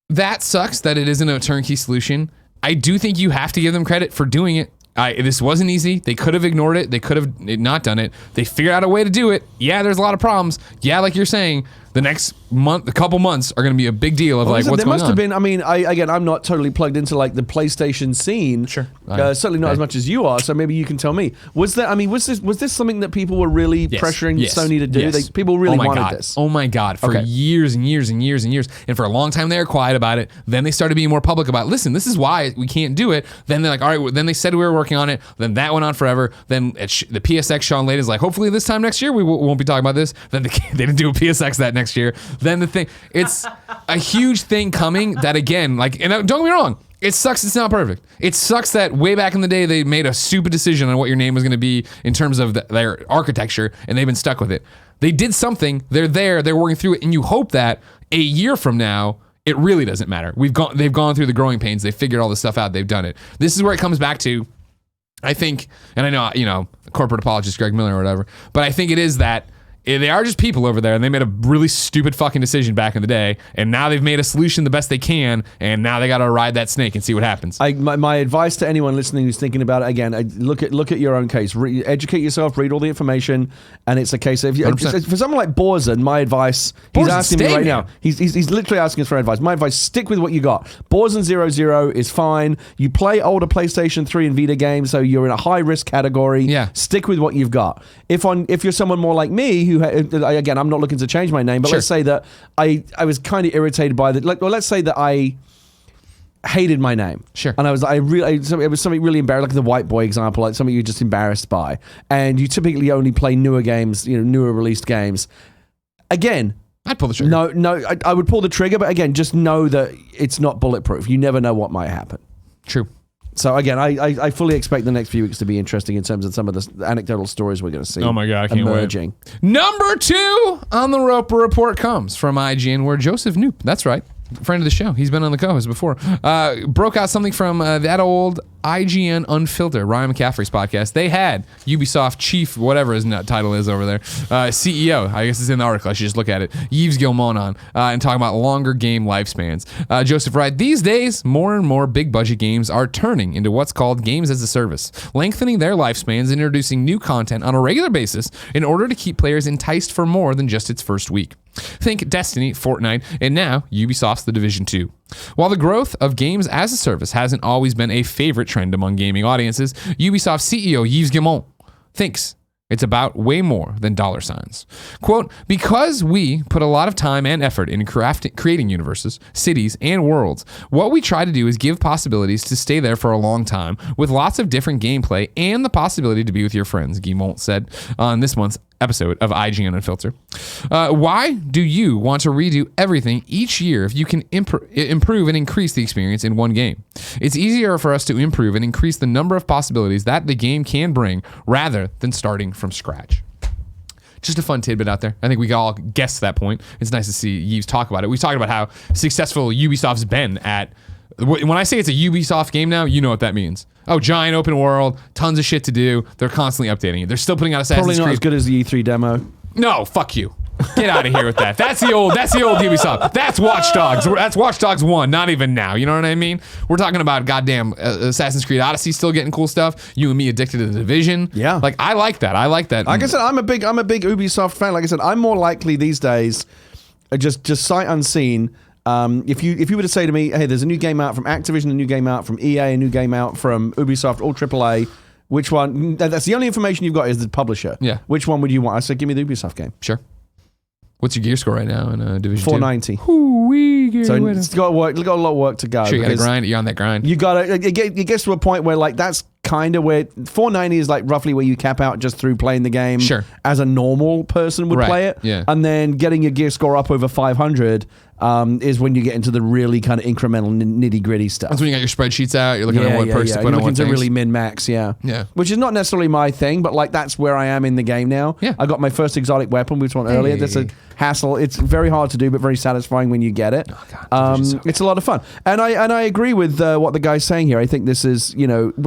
that sucks that it isn't a turnkey solution. I do think you have to give them credit for doing it. This wasn't easy. They could have ignored it. They could have not done it. They figured out a way to do it. Yeah, there's a lot of problems. Yeah, like you're saying, the next month, a couple months are going to be a big deal of what's going on. There must have been, I mean, I'm not totally plugged into like the PlayStation scene. Sure. Certainly not as much as you are, so maybe you can tell me. Was this something that people were really pressuring Sony to do? Yes. People really wanted this. Oh my God. For years and years and years and years. And for a long time they were quiet about it. Then they started being more public about, listen, this is why we can't do it. Then they're like, all right, then they said we were working on it. Then that went on forever. Then the PSX Sean Layden's like, hopefully this time next year we won't be talking about this. Then they didn't do a PSX that next year. Then the thing, it's a huge thing coming that again, like, and don't get me wrong, it sucks it's not perfect. It sucks that way back in the day they made a stupid decision on what your name was going to be in terms of their architecture, and they've been stuck with it. They did something, they're working through it, and you hope that a year from now, it really doesn't matter. They've gone through the growing pains, they figured all this stuff out, they've done it. This is where it comes back to, I think, and I know, corporate apologist Greg Miller or whatever, but I think it is that they are just people over there, and they made a really stupid fucking decision back in the day, and now they've made a solution the best they can, and now they got to ride that snake and see what happens. My advice to anyone listening who's thinking about it, again, look at your own case. Educate yourself, read all the information, and it's a case of, for someone like Bore-zen, my advice, he's asking me right now, he's literally asking us for advice. My advice, stick with what you got. Bore-zen Zero Zero is fine. You play older PlayStation 3 and Vita games, so you're in a high-risk category. Yeah. Stick with what you've got. If you're someone more like me, who again, I'm not looking to change my name, but let's say that I was kind of irritated by let's say that I hated my name. Sure. And it was something really embarrassing, like the white boy example, like something you're just embarrassed by. And you typically only play newer games, newer released games. Again, I'd pull the trigger. No, I would pull the trigger, but again, just know that it's not bulletproof. You never know what might happen. True. So again, I fully expect the next few weeks to be interesting in terms of some of the anecdotal stories we're going to see. Oh my God, I can't emerging. Wait. Number 2 on the Roper Report comes from IGN, where Joseph Knoop, that's right, friend of the show, he's been on the co-host before, broke out something from that old IGN Unfiltered, Ryan McCaffrey's podcast. They had Ubisoft chief, whatever his title is over there, CEO, I guess it's in the article, I should just look at it, Yves on, and talking about longer game lifespans. Joseph writes, these days, more and more big budget games are turning into what's called games as a service, lengthening their lifespans and introducing new content on a regular basis in order to keep players enticed for more than just its first week. Think Destiny, Fortnite, and now Ubisoft's The Division 2. While the growth of games as a service hasn't always been a favorite trend among gaming audiences, Ubisoft CEO Yves thinks it's about way more than dollar signs. Quote, because we put a lot of time and effort in creating universes, cities, and worlds, what we try to do is give possibilities to stay there for a long time with lots of different gameplay and the possibility to be with your friends, Guimont said on this month's episode of IGN Unfiltered. Why do you want to redo everything each year if you can improve and increase the experience in one game? It's easier for us to improve and increase the number of possibilities that the game can bring rather than starting from scratch. Just a fun tidbit out there. I think we all guessed that point. It's nice to see Yves talk about it. We talked about how successful Ubisoft's been at. When I say it's a Ubisoft game now, you know what that means. Oh, giant open world, tons of shit to do. They're constantly updating it. They're still putting out Assassin's Creed. Probably not as good as the E3 demo. No, fuck you. Get out of here with that. That's the old Ubisoft. That's Watch Dogs. That's Watch Dogs 1, not even now. You know what I mean? We're talking about goddamn Assassin's Creed Odyssey still getting cool stuff. You and me addicted to The Division. Yeah. Like, I like that. Like I said, I'm a big Ubisoft fan. Like I said, I'm more likely these days, just sight unseen, if you were to say to me, hey, there's a new game out from Activision, a new game out from EA, a new game out from Ubisoft, all AAA, which one? That's the only information you've got is the publisher. Yeah. Which one would you want? I said, give me the Ubisoft game. Sure. What's your gear score right now in Division 490. 2? 490. So it's got work. Got a lot of work to go. Sure, you got to grind. You're on that grind. You got to. It gets to a point where like that's kind of where 490 is like roughly where you cap out just through playing the game. Sure. As a normal person would play it. Yeah. And then getting your gear score up over 500 is when you get into the really kind of incremental nitty gritty stuff. That's when you got your spreadsheets out. You're looking at what perks to put on what things. You're looking to really min max. Yeah. Which is not necessarily my thing, but like that's where I am in the game now. Yeah. I got my first exotic weapon, we talked earlier. That's a hassle. It's very hard to do, but very satisfying when you get it. Oh, God, it's a lot of fun, and I agree with what the guy's saying here. I think this is,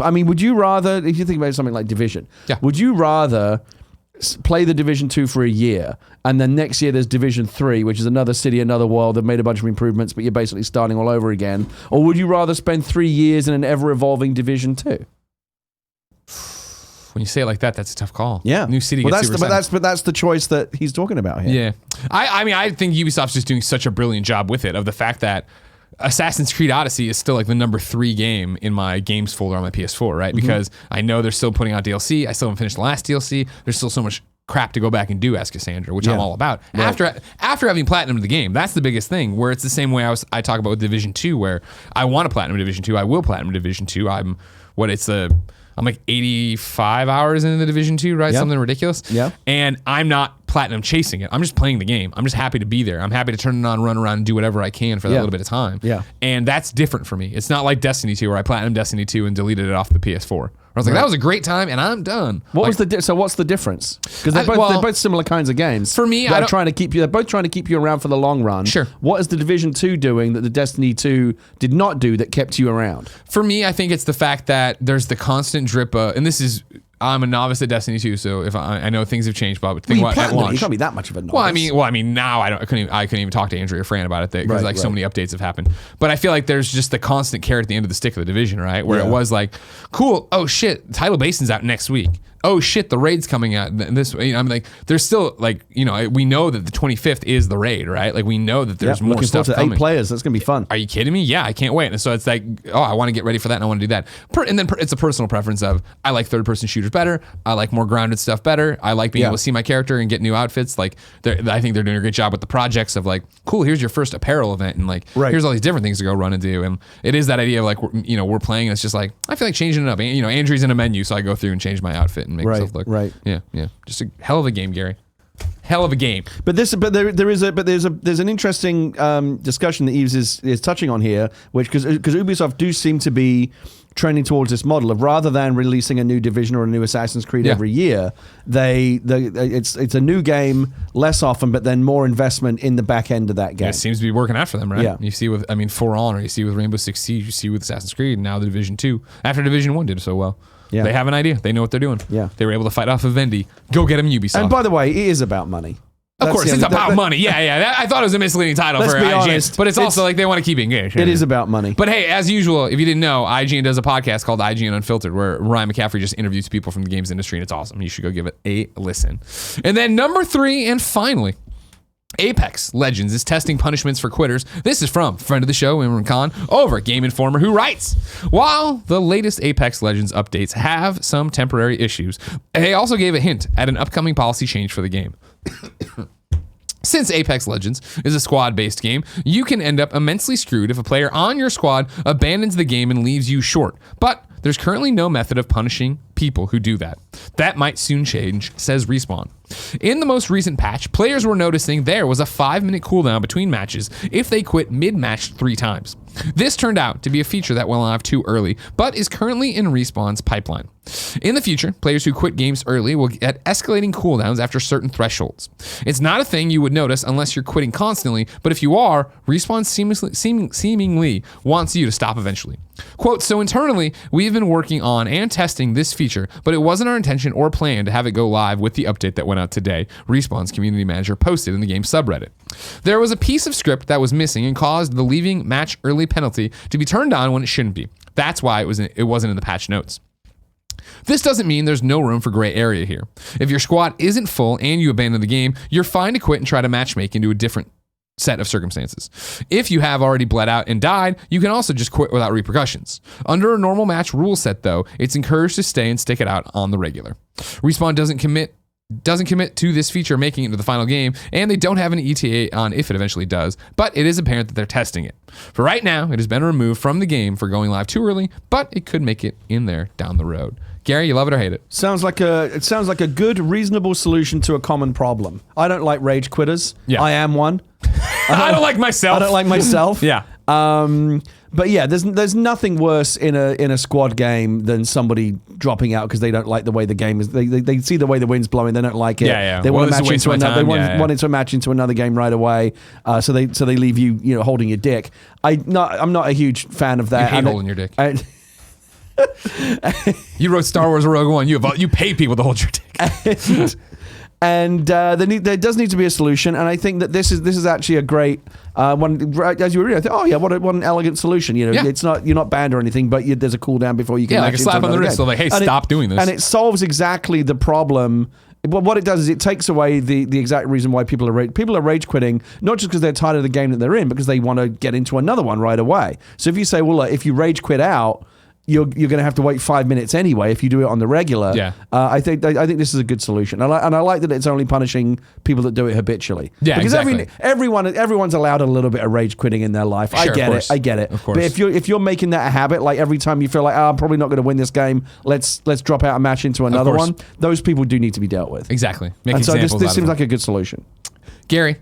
I mean, would you rather, if you think about something like Division, would you rather play the Division 2 for a year, and then next year there's Division 3, which is another city, another world, they've made a bunch of improvements, but you're basically starting all over again? Or would you rather spend 3 years in an ever-evolving Division 2? When you say it like that, that's a tough call. Yeah. New city gets super exciting. But that's the choice that he's talking about here. Yeah. I mean, I think Ubisoft's just doing such a brilliant job with it, of the fact that Assassin's Creed Odyssey is still like the number 3 game in my games folder on my PS4, right? Because I know they're still putting out DLC. I still haven't finished the last DLC. There's still so much crap to go back and do, Ask Cassandra, which I'm all about. Right. After having platinum the game, that's the biggest thing, where it's the same way I talk about with Division 2, where I want to platinum Division 2. I will platinum Division 2. I'm like 85 hours into the Division 2, right? Yep. Something ridiculous. Yeah. And I'm not platinum chasing it. I'm just playing the game. I'm just happy to be there. I'm happy to turn it on, run around, and do whatever I can for that little bit of time. Yeah. And that's different for me. It's not like Destiny 2, where I platinum Destiny 2 and deleted it off the PS4. I was like, that was a great time, and I'm done. So what's the difference? Because they're both similar kinds of games. For me, they're both trying to keep you around for the long run. Sure. What is the Division 2 doing that the Destiny 2 did not do that kept you around? For me, I think it's the fact that there's the constant drip and this is, I'm a novice at Destiny 2, so if I know things have changed, but think about at launch. You can't be that much of a novice. Well, I mean, now I couldn't even talk to Andrea or Fran about it because so many updates have happened. But I feel like there's just the constant carrot at the end of the stick of the Division, right? Where it was like, cool, oh shit, Tidal Basin's out next week. Oh shit, the raid's coming out this way. I'm like, there's still like, we know that the 25th is the raid, right? Like we know that there's more stuff coming. 8 players, that's gonna be fun. Are you kidding me? Yeah, I can't wait. And so it's like, oh, I want to get ready for that, and I want to do that. And then it's a personal preference of, I like third-person shooters better. I like more grounded stuff better. I like being able to see my character and get new outfits. Like, I think they're doing a great job with the projects of like, cool, here's your first apparel event, and like, here's all these different things to go run and do. And it is that idea of like, we're playing, and it's just like, I feel like changing it up. Andrew's in a menu, so I go through and change my outfit and make myself look Yeah. Just a hell of a game, Gary. Hell of a game. But there's an interesting discussion that Yves is touching on here, which because Ubisoft do seem to be trending towards this model of, rather than releasing a new Division or a new Assassin's Creed every year, it's a new game less often, but then more investment in the back end of that game. It seems to be working out for them, right? Yeah. You see with For Honor, you see with Rainbow Six Siege, you see with Assassin's Creed, and now the Division 2. After Division 1 did so well. Yeah. They have an idea. They know what they're doing. Yeah. They were able to fight off Vivendi. Go get them, Ubisoft. And by the way, it is about money. Of course, it's about money. Yeah. I thought it was a misleading title for IGN. Honest, but it's also like they want to keep engaged. It is about money. But hey, as usual, if you didn't know, IGN does a podcast called IGN Unfiltered, where Ryan McCaffrey just interviews people from the games industry, and it's awesome. You should go give it a listen. And then number 3, and finally, Apex Legends is testing punishments for quitters. This is from friend of the show, Imran Khan, over at Game Informer, who writes, while the latest Apex Legends updates have some temporary issues, they also gave a hint at an upcoming policy change for the game. Since Apex Legends is a squad-based game, you can end up immensely screwed if a player on your squad abandons the game and leaves you short. But there's currently no method of punishing people who do that. That might soon change, says Respawn. In the most recent patch, players were noticing there was a 5-minute cooldown between matches if they quit mid-match 3 times. This turned out to be a feature that went live too early, but is currently in Respawn's pipeline. In the future, players who quit games early will get escalating cooldowns after certain thresholds. It's not a thing you would notice unless you're quitting constantly, but if you are, Respawn seemingly wants you to stop eventually. Quote, so internally, we've been working on and testing this feature, but it wasn't our intention or plan to have it go live with the update that went out today, Respawn's community manager posted in the game subreddit. There was a piece of script that was missing and caused the leaving match early penalty to be turned on when it shouldn't be. That's why it wasn't in the patch notes. This doesn't mean there's no room for gray area here. If your squad isn't full and you abandon the game, you're fine to quit and try to matchmake into a different set of circumstances. If you have already bled out and died, you can also just quit without repercussions. Under a normal match rule set, though, it's encouraged to stay and stick it out on the regular. Respawn doesn't commit doesn't commit to this feature making it into the final game, and they don't have an ETA on if it eventually does, but it is apparent that they're testing it. For right now, it has been removed from the game for going live too early, but it could make it in there down the road. Gary, you love it or hate it? It sounds like a good, reasonable solution to a common problem. I don't like rage quitters. Yeah. I am one. I don't like myself. I don't like myself. Yeah. But yeah, there's nothing worse in a squad game than somebody dropping out because they don't like the way the game is. They see the way the wind's blowing, they don't like it. Yeah. They want to match into another. They want into a match into another game right away. So they leave you holding your dick. I'm not a huge fan of that. You hate holding your dick. You wrote Star Wars Rogue One. You pay people to hold your dick. And there does need to be a solution, and I think that this is actually a great one. As you were reading, I thought, what an elegant solution. It's not, you're not banned or anything, but there's a cooldown before you can. Like a slap on the wrist. So like, hey, stop doing this. And it solves exactly the problem. But what it does is it takes away the exact reason why people are rage quitting, not just because they're tired of the game that they're in, because they want to get into another one right away. So if you say, well, if you rage quit out, you're going to have to wait 5 minutes anyway if you do it on the regular. Yeah. I think this is a good solution, and I like that it's only punishing people that do it habitually. Yeah, because exactly. everyone's allowed a little bit of rage quitting in their life. Sure, I get it. Of course. But if you're making that a habit, like every time you feel like, I'm probably not going to win this game, let's drop out a match into another one. Those people do need to be dealt with. Exactly. And so this seems like a good solution. Gary,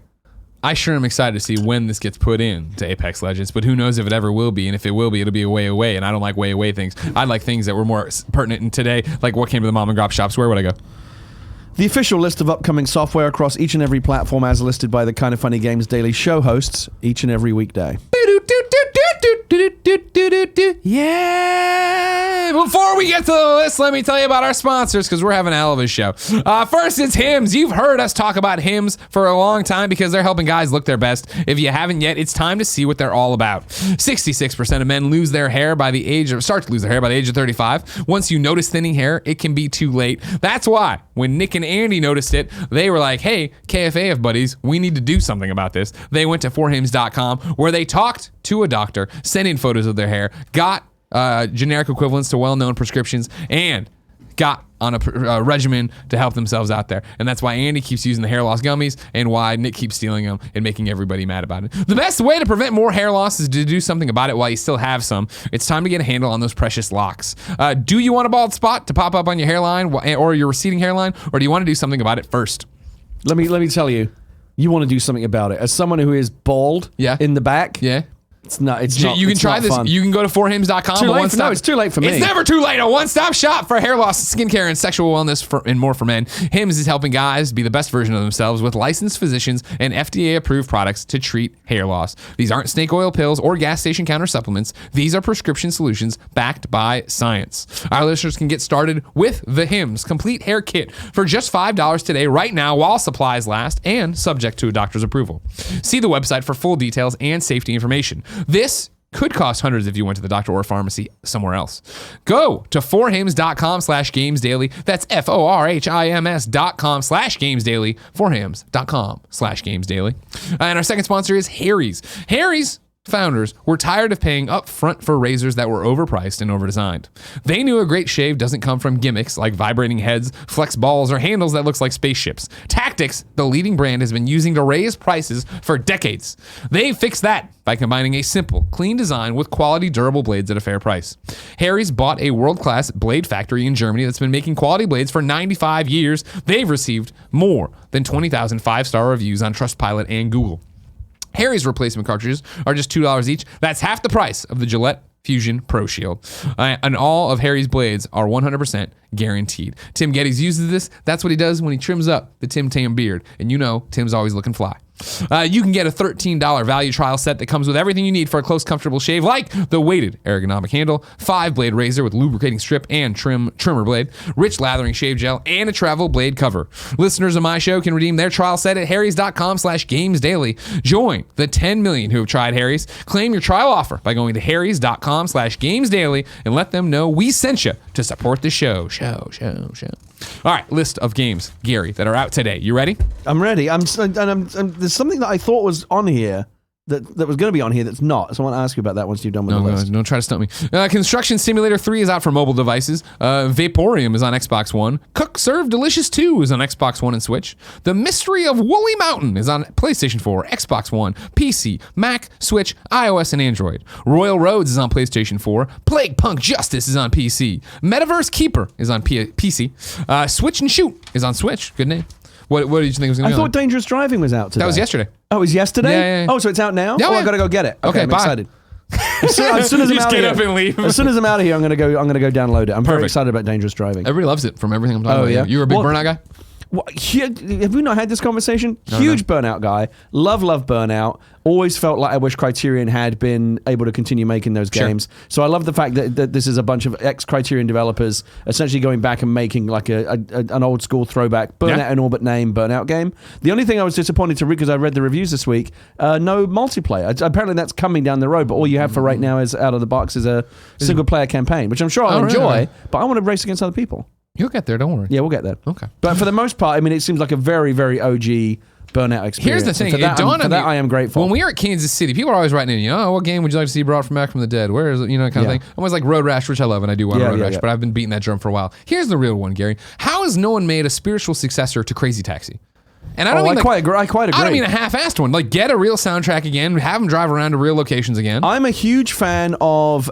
I sure am excited to see when this gets put in to Apex Legends, but who knows if it ever will be, and if it will be, it'll be a way away, and I don't like way away things. I like things that were more pertinent in today, like what came to the mom and pop shops. Where would I go? The official list of upcoming software across each and every platform as listed by the Kind of Funny Games Daily show hosts each and every weekday. Yeah. Before we get to the list, let me tell you about our sponsors because we're having a hell of a show. First, it's Hims. You've heard us talk about Hims for a long time because they're helping guys look their best. If you haven't yet, it's time to see what they're all about. 66% of men start to lose their hair by the age of 35. Once you notice thinning hair, it can be too late. That's why when Nick and Andy noticed it, they were like, hey, KFAF buddies, we need to do something about this. They went to forhims.com where they talked to a doctor, sent in photos of their hair, got generic equivalents to well-known prescriptions, and got on a regimen to help themselves out there. And that's why Andy keeps using the hair loss gummies and why Nick keeps stealing them and making everybody mad about it. The best way to prevent more hair loss is to do something about it while you still have some. It's time to get a handle on those precious locks. Do you want a bald spot to pop up on your hairline or your receding hairline, or do you want to do something about it first? Let me tell you, you want to do something about it. As someone who is bald in the back, It's not. You can try this. Fun. You can go to forhims.com. It's too late for me. It's never too late. A one-stop shop for hair loss, skincare, and sexual wellness and more for men. Hims is helping guys be the best version of themselves with licensed physicians and FDA-approved products to treat hair loss. These aren't snake oil pills or gas station counter supplements. These are prescription solutions backed by science. Our listeners can get started with the Hims Complete Hair Kit for just $5 today, right now, while supplies last, and subject to a doctor's approval. See the website for full details and safety information. This could cost hundreds if you went to the doctor or pharmacy somewhere else. Go to forhims.com/gamesdaily. That's forhims.com/gamesdaily. Forhims.com/gamesdaily. And our second sponsor is Harry's. Harry's founders were tired of paying up front for razors that were overpriced and overdesigned. They knew a great shave doesn't come from gimmicks like vibrating heads, flex balls, or handles that looks like spaceships. Tactics, the leading brand, has been using to raise prices for decades. They fixed that by combining a simple, clean design with quality, durable blades at a fair price. Harry's bought a world-class blade factory in Germany that's been making quality blades for 95 years. They've received more than 20,000 five-star reviews on Trustpilot and Google. Harry's replacement cartridges are just $2 each. That's half the price of the Gillette Fusion Pro Shield. And all of Harry's blades are 100% guaranteed. Tim Geddes uses this. That's what he does when he trims up the Tim Tam beard. And you know, Tim's always looking fly. You can get a $13 value trial set that comes with everything you need for a close, comfortable shave, like the weighted ergonomic handle, 5-blade razor with lubricating strip and trimmer blade, rich lathering shave gel, and a travel blade cover. Listeners of my show can redeem their trial set at harrys.com/gamesdaily. Join the 10 million who have tried Harry's. Claim your trial offer by going to harrys.com/gamesdaily and let them know we sent you to support the show. All right, list of games, Gary, that are out today. You ready? I'm ready. There's something that I thought was on here that was going to be on here that's not. So I want to ask you about that once you've done with the list. Don't try to stump me. Construction Simulator 3 is out for mobile devices. Vaporium is on Xbox One. Cook Serve Delicious 2 is on Xbox One and Switch. The Mystery of Woolly Mountain is on PlayStation 4, Xbox One, PC, Mac, Switch, iOS, and Android. Royal Roads is on PlayStation 4. Plague Punk Justice is on PC. Metaverse Keeper is on PC. Switch and Shoot is on Switch. Good name. What did you think was going to be I thought Dangerous Driving was out today. That was yesterday. Oh, it was yesterday? Yeah. Oh, so it's out now? Yeah, I got to go get it. Okay, I'm bye. excited. As soon as I'm Just out get of up here, and leave. As soon as I'm out of here, I'm gonna go download it. I'm very excited about Dangerous Driving. Everybody loves it from everything I'm talking about. Yeah? You were a big Burnout guy? Well, have we not had this conversation? Huge Burnout guy. Love Burnout. Always felt like I wish Criterion had been able to continue making those games. So I love the fact that this is a bunch of ex-Criterion developers essentially going back and making like an old school throwback Burnout and all but name Burnout game. The only thing I was disappointed to read, because I read the reviews this week, no multiplayer. Apparently that's coming down the road, but all you have for right now is out of the box is a single player campaign, which I'm sure I'll enjoy, but I want to race against other people. You'll get there, don't worry. Yeah, we'll get there. Okay. But for the most part, I mean, it seems like a very, very OG Burnout experience. Here's the thing. For that, I am grateful. When we were at Kansas City, people are always writing in, what game would you like to see brought from back from the dead? Where is it? Kind of thing. I'm always like Road Rash, which I love, and I do want Road Rash, but I've been beating that drum for a while. Here's the real one, Gary. How has no one made a spiritual successor to Crazy Taxi? And I don't mean I quite agree. I don't mean a half-assed one. Like, get a real soundtrack again, have them drive around to real locations again. I'm a huge fan of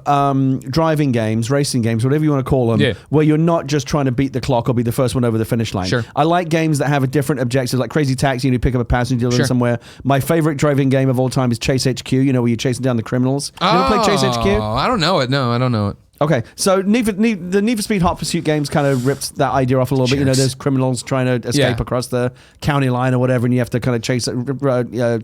driving games, racing games, whatever you want to call them, where you're not just trying to beat the clock or be the first one over the finish line. Sure. I like games that have a different objective, like Crazy Taxi, you pick up a passenger somewhere. My favorite driving game of all time is Chase HQ, where you're chasing down the criminals. You ever play Chase HQ? I don't know it. No, I don't know it. Okay, so the Need for Speed Hot Pursuit games kind of rips that idea off a little bit. There's criminals trying to escape across the county line or whatever, and you have to kind of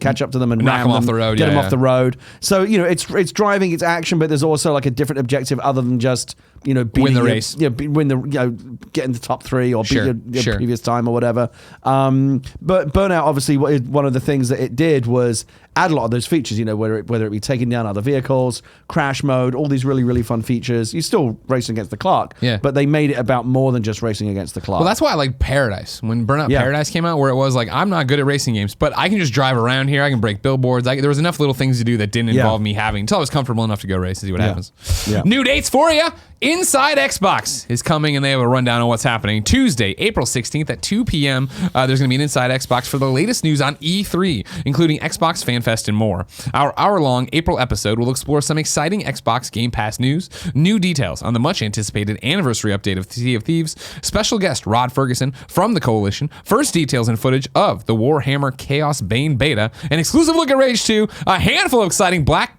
catch up to them and knock them off the road, get them off the road. So it's driving, it's action, but there's also like a different objective other than just win the race, get in the top three or beat your previous time or whatever. But Burnout, obviously, one of the things that it did was add a lot of those features. Whether it be taking down other vehicles, crash mode, all these really, really fun features. You're still racing against the clock, but they made it about more than just racing against the clock. Well, that's why I like Paradise. When Burnout Paradise came out, where it was like, I'm not good at racing games, but I can just drive around here. I can break billboards. There was enough little things to do that didn't involve me having until I was comfortable enough to go race and see what happens. Yeah. New dates for you. Inside Xbox is coming, and they have a rundown on what's happening. Tuesday, April 16th at 2 p.m., there's going to be an Inside Xbox for the latest news on E3, including Xbox Fan Fest and more. Our hour-long April episode will explore some exciting Xbox Game Pass news, new details on the much-anticipated anniversary update of Sea of Thieves, special guest Rod Ferguson from the Coalition, first details and footage of the Warhammer Chaos Bane beta, an exclusive look at Rage 2, a handful of exciting back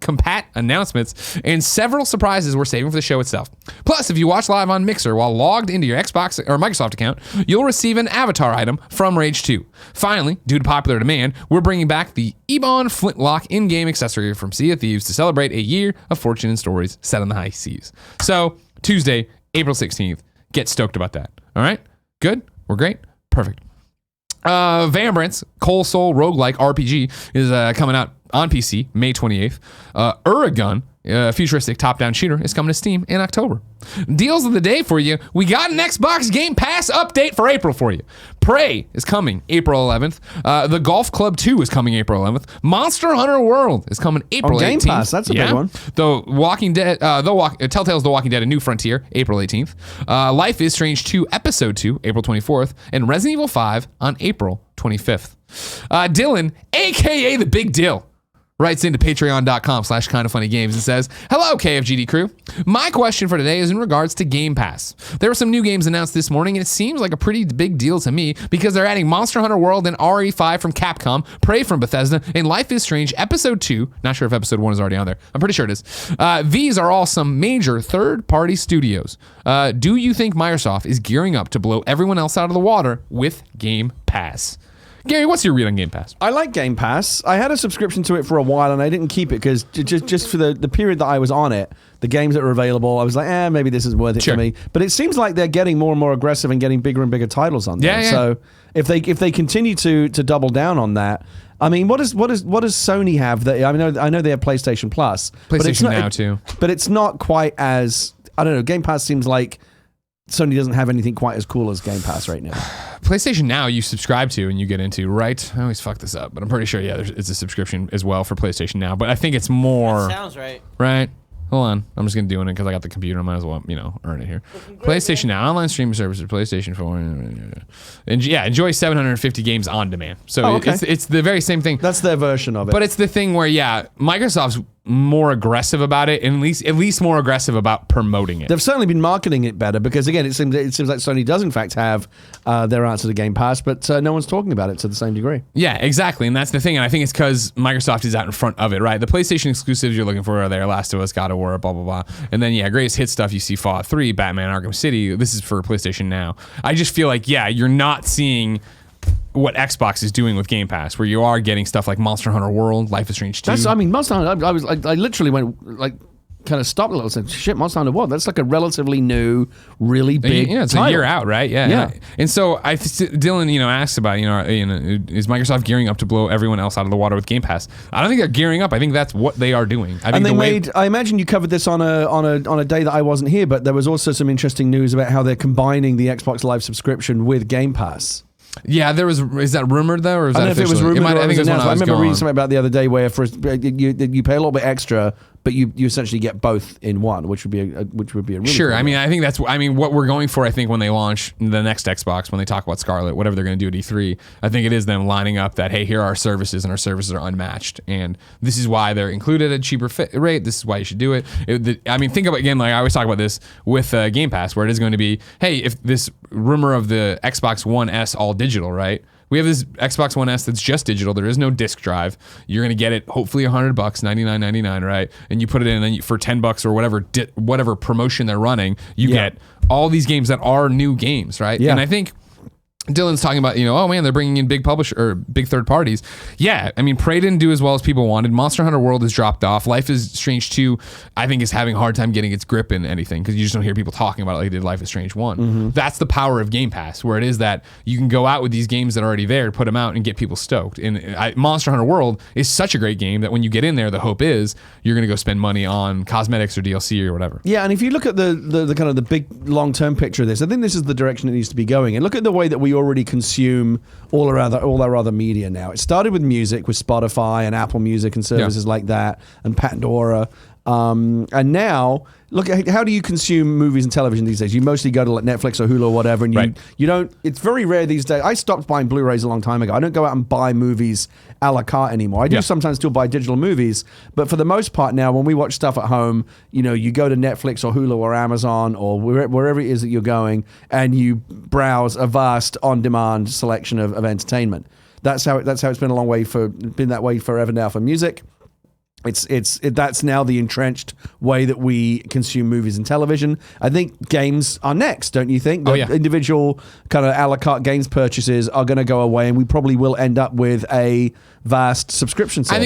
compat announcements, and several surprises we're saving for the show itself. Plus, if you watch live on Mixer while logged into your Xbox or Microsoft account, you'll receive an avatar item from Rage 2. Finally, due to popular demand, we're bringing back the Ebon Flintlock in-game accessory from Sea of Thieves to celebrate a year of fortune and stories set on the high seas. So, Tuesday, April 16th. Get stoked about that. All right? Good? We're great? Perfect. Vanbrandt's Cold Soul roguelike RPG is coming out on PC May 28th. Uragun, a futuristic top-down shooter, is coming to Steam in October. Deals of the day for you. We got an Xbox Game Pass update for April for you. Prey is coming April 11th. The Golf Club 2 is coming April 11th. Monster Hunter World is coming April 18th. Game Pass, that's a big one. The Walking Dead, Telltale's The Walking Dead: A New Frontier, April 18th. Life is Strange 2 Episode 2, April 24th. And Resident Evil 5 on April 25th. Dylan, a.k.a. The Big Dill, writes into patreon.com/kindoffunnygames and says, "Hello, KFGD crew. My question for today is in regards to Game Pass. There were some new games announced this morning, and it seems like a pretty big deal to me because they're adding Monster Hunter World and RE5 from Capcom, Prey from Bethesda, and Life is Strange Episode 2. Not sure if Episode 1 is already on there. I'm pretty sure it is. These are all some major third-party studios. Do you think Microsoft is gearing up to blow everyone else out of the water with Game Pass?" Gary, what's your read on Game Pass? I like Game Pass. I had a subscription to it for a while, and I didn't keep it because just for the period that I was on it, the games that were available, I was like, maybe this is worth it for me. But it seems like they're getting more and more aggressive and getting bigger and bigger titles on there. So if they continue to double down on that, I mean, what does Sony have? That I know they have PlayStation Plus, PlayStation Now too, but it's not quite as, I don't know. Game Pass seems like Sony doesn't have anything quite as cool as Game Pass right now. PlayStation Now you subscribe to and you get into, right? I always fuck this up, but I'm pretty sure, it's a subscription as well for PlayStation Now. But I think it's more... That sounds right. Right? Hold on. I'm just going to do it because I got the computer. I might as well, earn it here. PlayStation Now, online streaming services, PlayStation 4. And enjoy 750 games on demand. So it's the very same thing. That's their version of it. But it's the thing where, Microsoft's more aggressive about it, and at least more aggressive about promoting it. They've certainly been marketing it better because, again, it seems like Sony does in fact have their answer to Game Pass, but no one's talking about it to the same degree. Yeah, exactly, and that's the thing, and I think it's because Microsoft is out in front of it, right? The PlayStation exclusives you're looking for are there, Last of Us, God of War, blah, blah, blah. And then, greatest hit stuff, you see Fallout 3, Batman, Arkham City. This is for PlayStation Now. I just feel like, you're not seeing what Xbox is doing with Game Pass, where you are getting stuff like Monster Hunter World, Life is Strange 2. Monster Hunter, I literally went, kind of stopped a little and said, shit, Monster Hunter World, that's like a relatively new, really big it's title. A year out, right? Yeah. And so Dylan, asks about, is Microsoft gearing up to blow everyone else out of the water with Game Pass? I don't think they're gearing up. I think that's what they are doing. I imagine you covered this on a day that I wasn't here, but there was also some interesting news about how they're combining the Xbox Live subscription with Game Pass. Yeah, is that rumored though, or is that official? I don't know if it was rumored or it was announced. I remember reading something about the other day where you pay a little bit extra, but you essentially get both in one, which would be a really sure. Cool I think that's what we're going for. I think when they launch the next Xbox, when they talk about Scarlet, whatever they're going to do at E3, I think it is them lining up that, hey, here are our services, and our services are unmatched, and this is why they're included at a cheaper rate. This is why you should do it. Think about, again, like I always talk about this with Game Pass, where it is going to be, hey, if this rumor of the Xbox One S all digital, right? We have this Xbox One S that's just digital. There is no disc drive. You're gonna get it hopefully $100, $99.99, right? And you put it in, and then for $10 or whatever promotion they're running, you get all these games that are new games, right? Yeah. And I think Dylan's talking about, oh man, they're bringing in big publisher or big third parties. Yeah, Prey didn't do as well as people wanted. Monster Hunter World has dropped off. Life is Strange 2, I think, is having a hard time getting its grip in anything because you just don't hear people talking about it like they did Life is Strange 1. Mm-hmm. That's the power of Game Pass, where it is that you can go out with these games that are already there, put them out, and get people stoked. And Monster Hunter World is such a great game that when you get in there, the hope is you're going to go spend money on cosmetics or DLC or whatever. Yeah, and if you look at the kind of the big long-term picture of this, I think this is the direction it needs to be going. And look at the way that we already consume all our other media now. It started with music, with Spotify and Apple Music and services like that, and Pandora. And now, look at how do you consume movies and television these days? You mostly go to like Netflix or Hulu or whatever, and you don't. It's very rare these days. I stopped buying Blu-rays a long time ago. I don't go out and buy movies a la carte anymore. I do sometimes still buy digital movies, but for the most part now, when we watch stuff at home, you go to Netflix or Hulu or Amazon or wherever it is that you're going, and you browse a vast on-demand selection of entertainment. That's how it's been been that way forever now for music. That's now the entrenched way that we consume movies and television. I think games are next, don't you think? Individual kind of a la carte games purchases are going to go away, and we probably will end up with a vast subscription service. I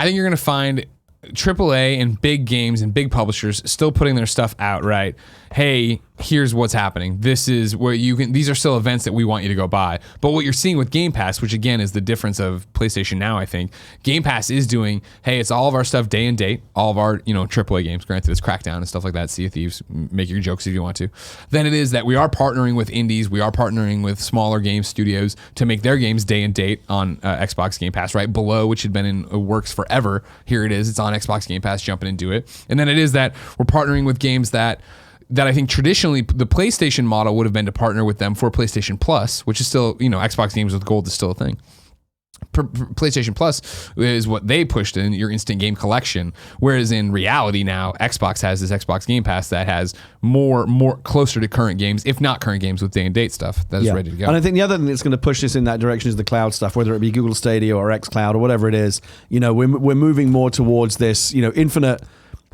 think you're gonna find AAA and big games and big publishers still putting their stuff out, right? Hey, here's what's happening. This is where these are still events that we want you to go buy. But what you're seeing with Game Pass, which again is the difference of PlayStation Now, I think, Game Pass is doing, hey, it's all of our stuff day and date, all of our, AAA games, granted it's Crackdown and stuff like that, Sea of Thieves, make your jokes if you want to. Then it is that we are partnering with indies, we are partnering with smaller game studios to make their games day and date on Xbox Game Pass, right? Below, which had been in works forever, here it is, it's on Xbox Game Pass, jump in and do it. And then it is that we're partnering with games that I think traditionally the PlayStation model would have been to partner with them for PlayStation Plus, which is still, Xbox games with gold is still a thing. PlayStation Plus is what they pushed in your instant game collection, whereas in reality now Xbox has this Xbox Game Pass that has more closer to current games, if not current games, with day and date stuff that is ready to go. And I think the other thing that's going to push this in that direction is the cloud stuff, whether it be Google Stadia or xCloud or whatever it is. We're moving more towards this infinite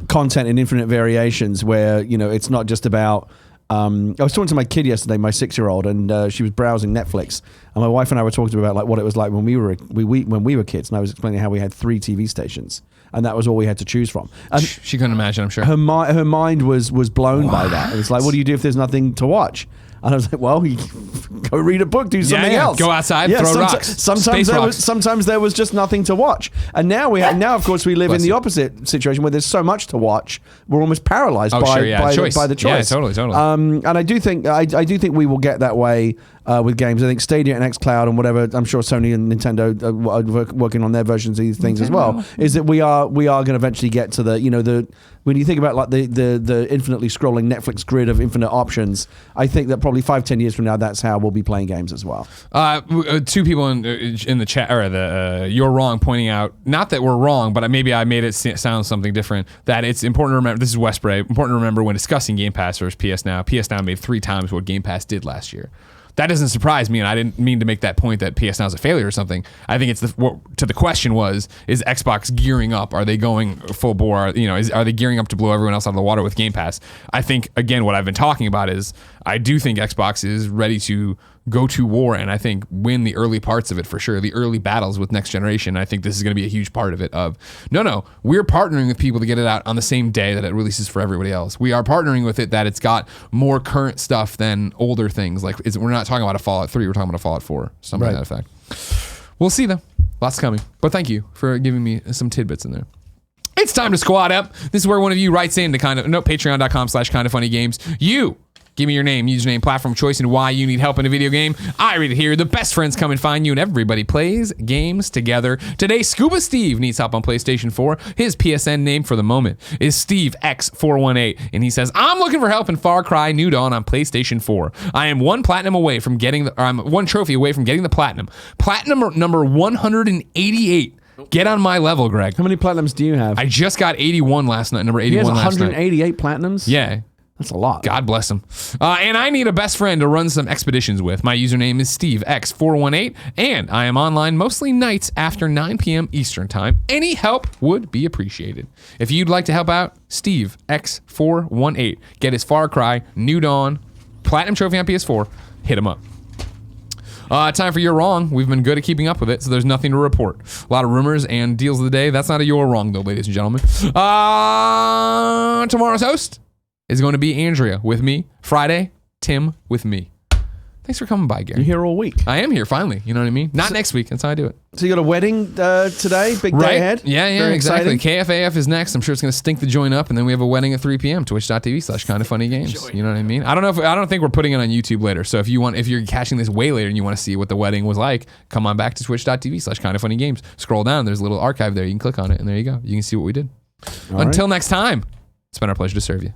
content and infinite variations, where it's not just about I was talking to my kid yesterday, my 6-year-old, and she was browsing Netflix, and my wife and I were talking about like what it was like when we were kids, and I was explaining how we had 3 TV stations, and that was all we had to choose from. And she couldn't imagine, I'm sure. Her mind was blown by that. It was like, what do you do if there's nothing to watch? And I was like, well, you go read a book, do something else. Go outside, throw rocks. Sometimes there was just nothing to watch. And now of course we live in the opposite situation where there's so much to watch. We're almost paralyzed by the choice. Yeah, totally. And I do think we will get that way with games. I think Stadia and xCloud and whatever, I'm sure Sony and Nintendo are working on their versions of these things as well, is that we are going to eventually get to the when you think about like the infinitely scrolling Netflix grid of infinite options, I think that probably 5-10 years from now, that's how we'll be playing games as well. Two people in the chat, or you're wrong, pointing out, not that we're wrong, but maybe I made it sound something different, that it's important to remember, this is Westbray, important to remember when discussing Game Pass versus PS Now made 3 times what Game Pass did last year. That doesn't surprise me, and I didn't mean to make that point that PS Now is a failure or something. I think it's to the question was, is Xbox gearing up? Are they going full bore? Are they gearing up to blow everyone else out of the water with Game Pass? I think, again, what I've been talking about is I do think Xbox is ready to go to war and I think win the early parts of it for sure, the early battles with next generation. I think this is going to be a huge part of it no, we're partnering with people to get it out on the same day that it releases for everybody else. We are partnering with it that it's got more current stuff than older things. Like we're not talking about a Fallout 3, we're talking about a Fallout 4, something to that effect. We'll see though. Lots coming. But thank you for giving me some tidbits in there. It's time to squad up. This is where one of you writes in to patreon.com/kindoffunnygames. You give me your name, username, platform choice, and why you need help in a video game. I read it here. The best friends come and find you, and everybody plays games together. Today, Scuba Steve needs help on PlayStation 4. His PSN name for the moment is Steve X418, and he says, I'm looking for help in Far Cry New Dawn on PlayStation 4. I am one trophy away from getting the platinum. Platinum number 188. Get on my level, Greg. How many platinums do you have? I just got 81 last night. Number 81 last night. 188 platinums? Yeah. That's a lot. God bless him. And I need a best friend to run some expeditions with. My username is SteveX418, and I am online mostly nights after 9 p.m. Eastern Time. Any help would be appreciated. If you'd like to help out, SteveX418. Get his Far Cry New Dawn Platinum Trophy on PS4. Hit him up. Time for You're Wrong. We've been good at keeping up with it, so there's nothing to report. A lot of rumors and deals of the day. That's not a You're Wrong, though, ladies and gentlemen. Tomorrow's host is going to be Andrea with me. Friday, Tim with me. Thanks for coming by, Gary. You're here all week. I am here, finally. You know what I mean? Not next week. That's how I do it. So you got a wedding today? Big day ahead? Yeah, Very exactly. exciting. KFAF is next. I'm sure it's going to stink the joint up, and then we have a wedding at 3 p.m. Twitch.tv/kindoffunnygames. You know what I mean? I don't think we're putting it on YouTube later. So if you're catching this way later and you want to see what the wedding was like, come on back to Twitch.tv/kindoffunnygames. Scroll down. There's a little archive there. You can click on it, and there you go. You can see what we did. Until next time, it's been our pleasure to serve you.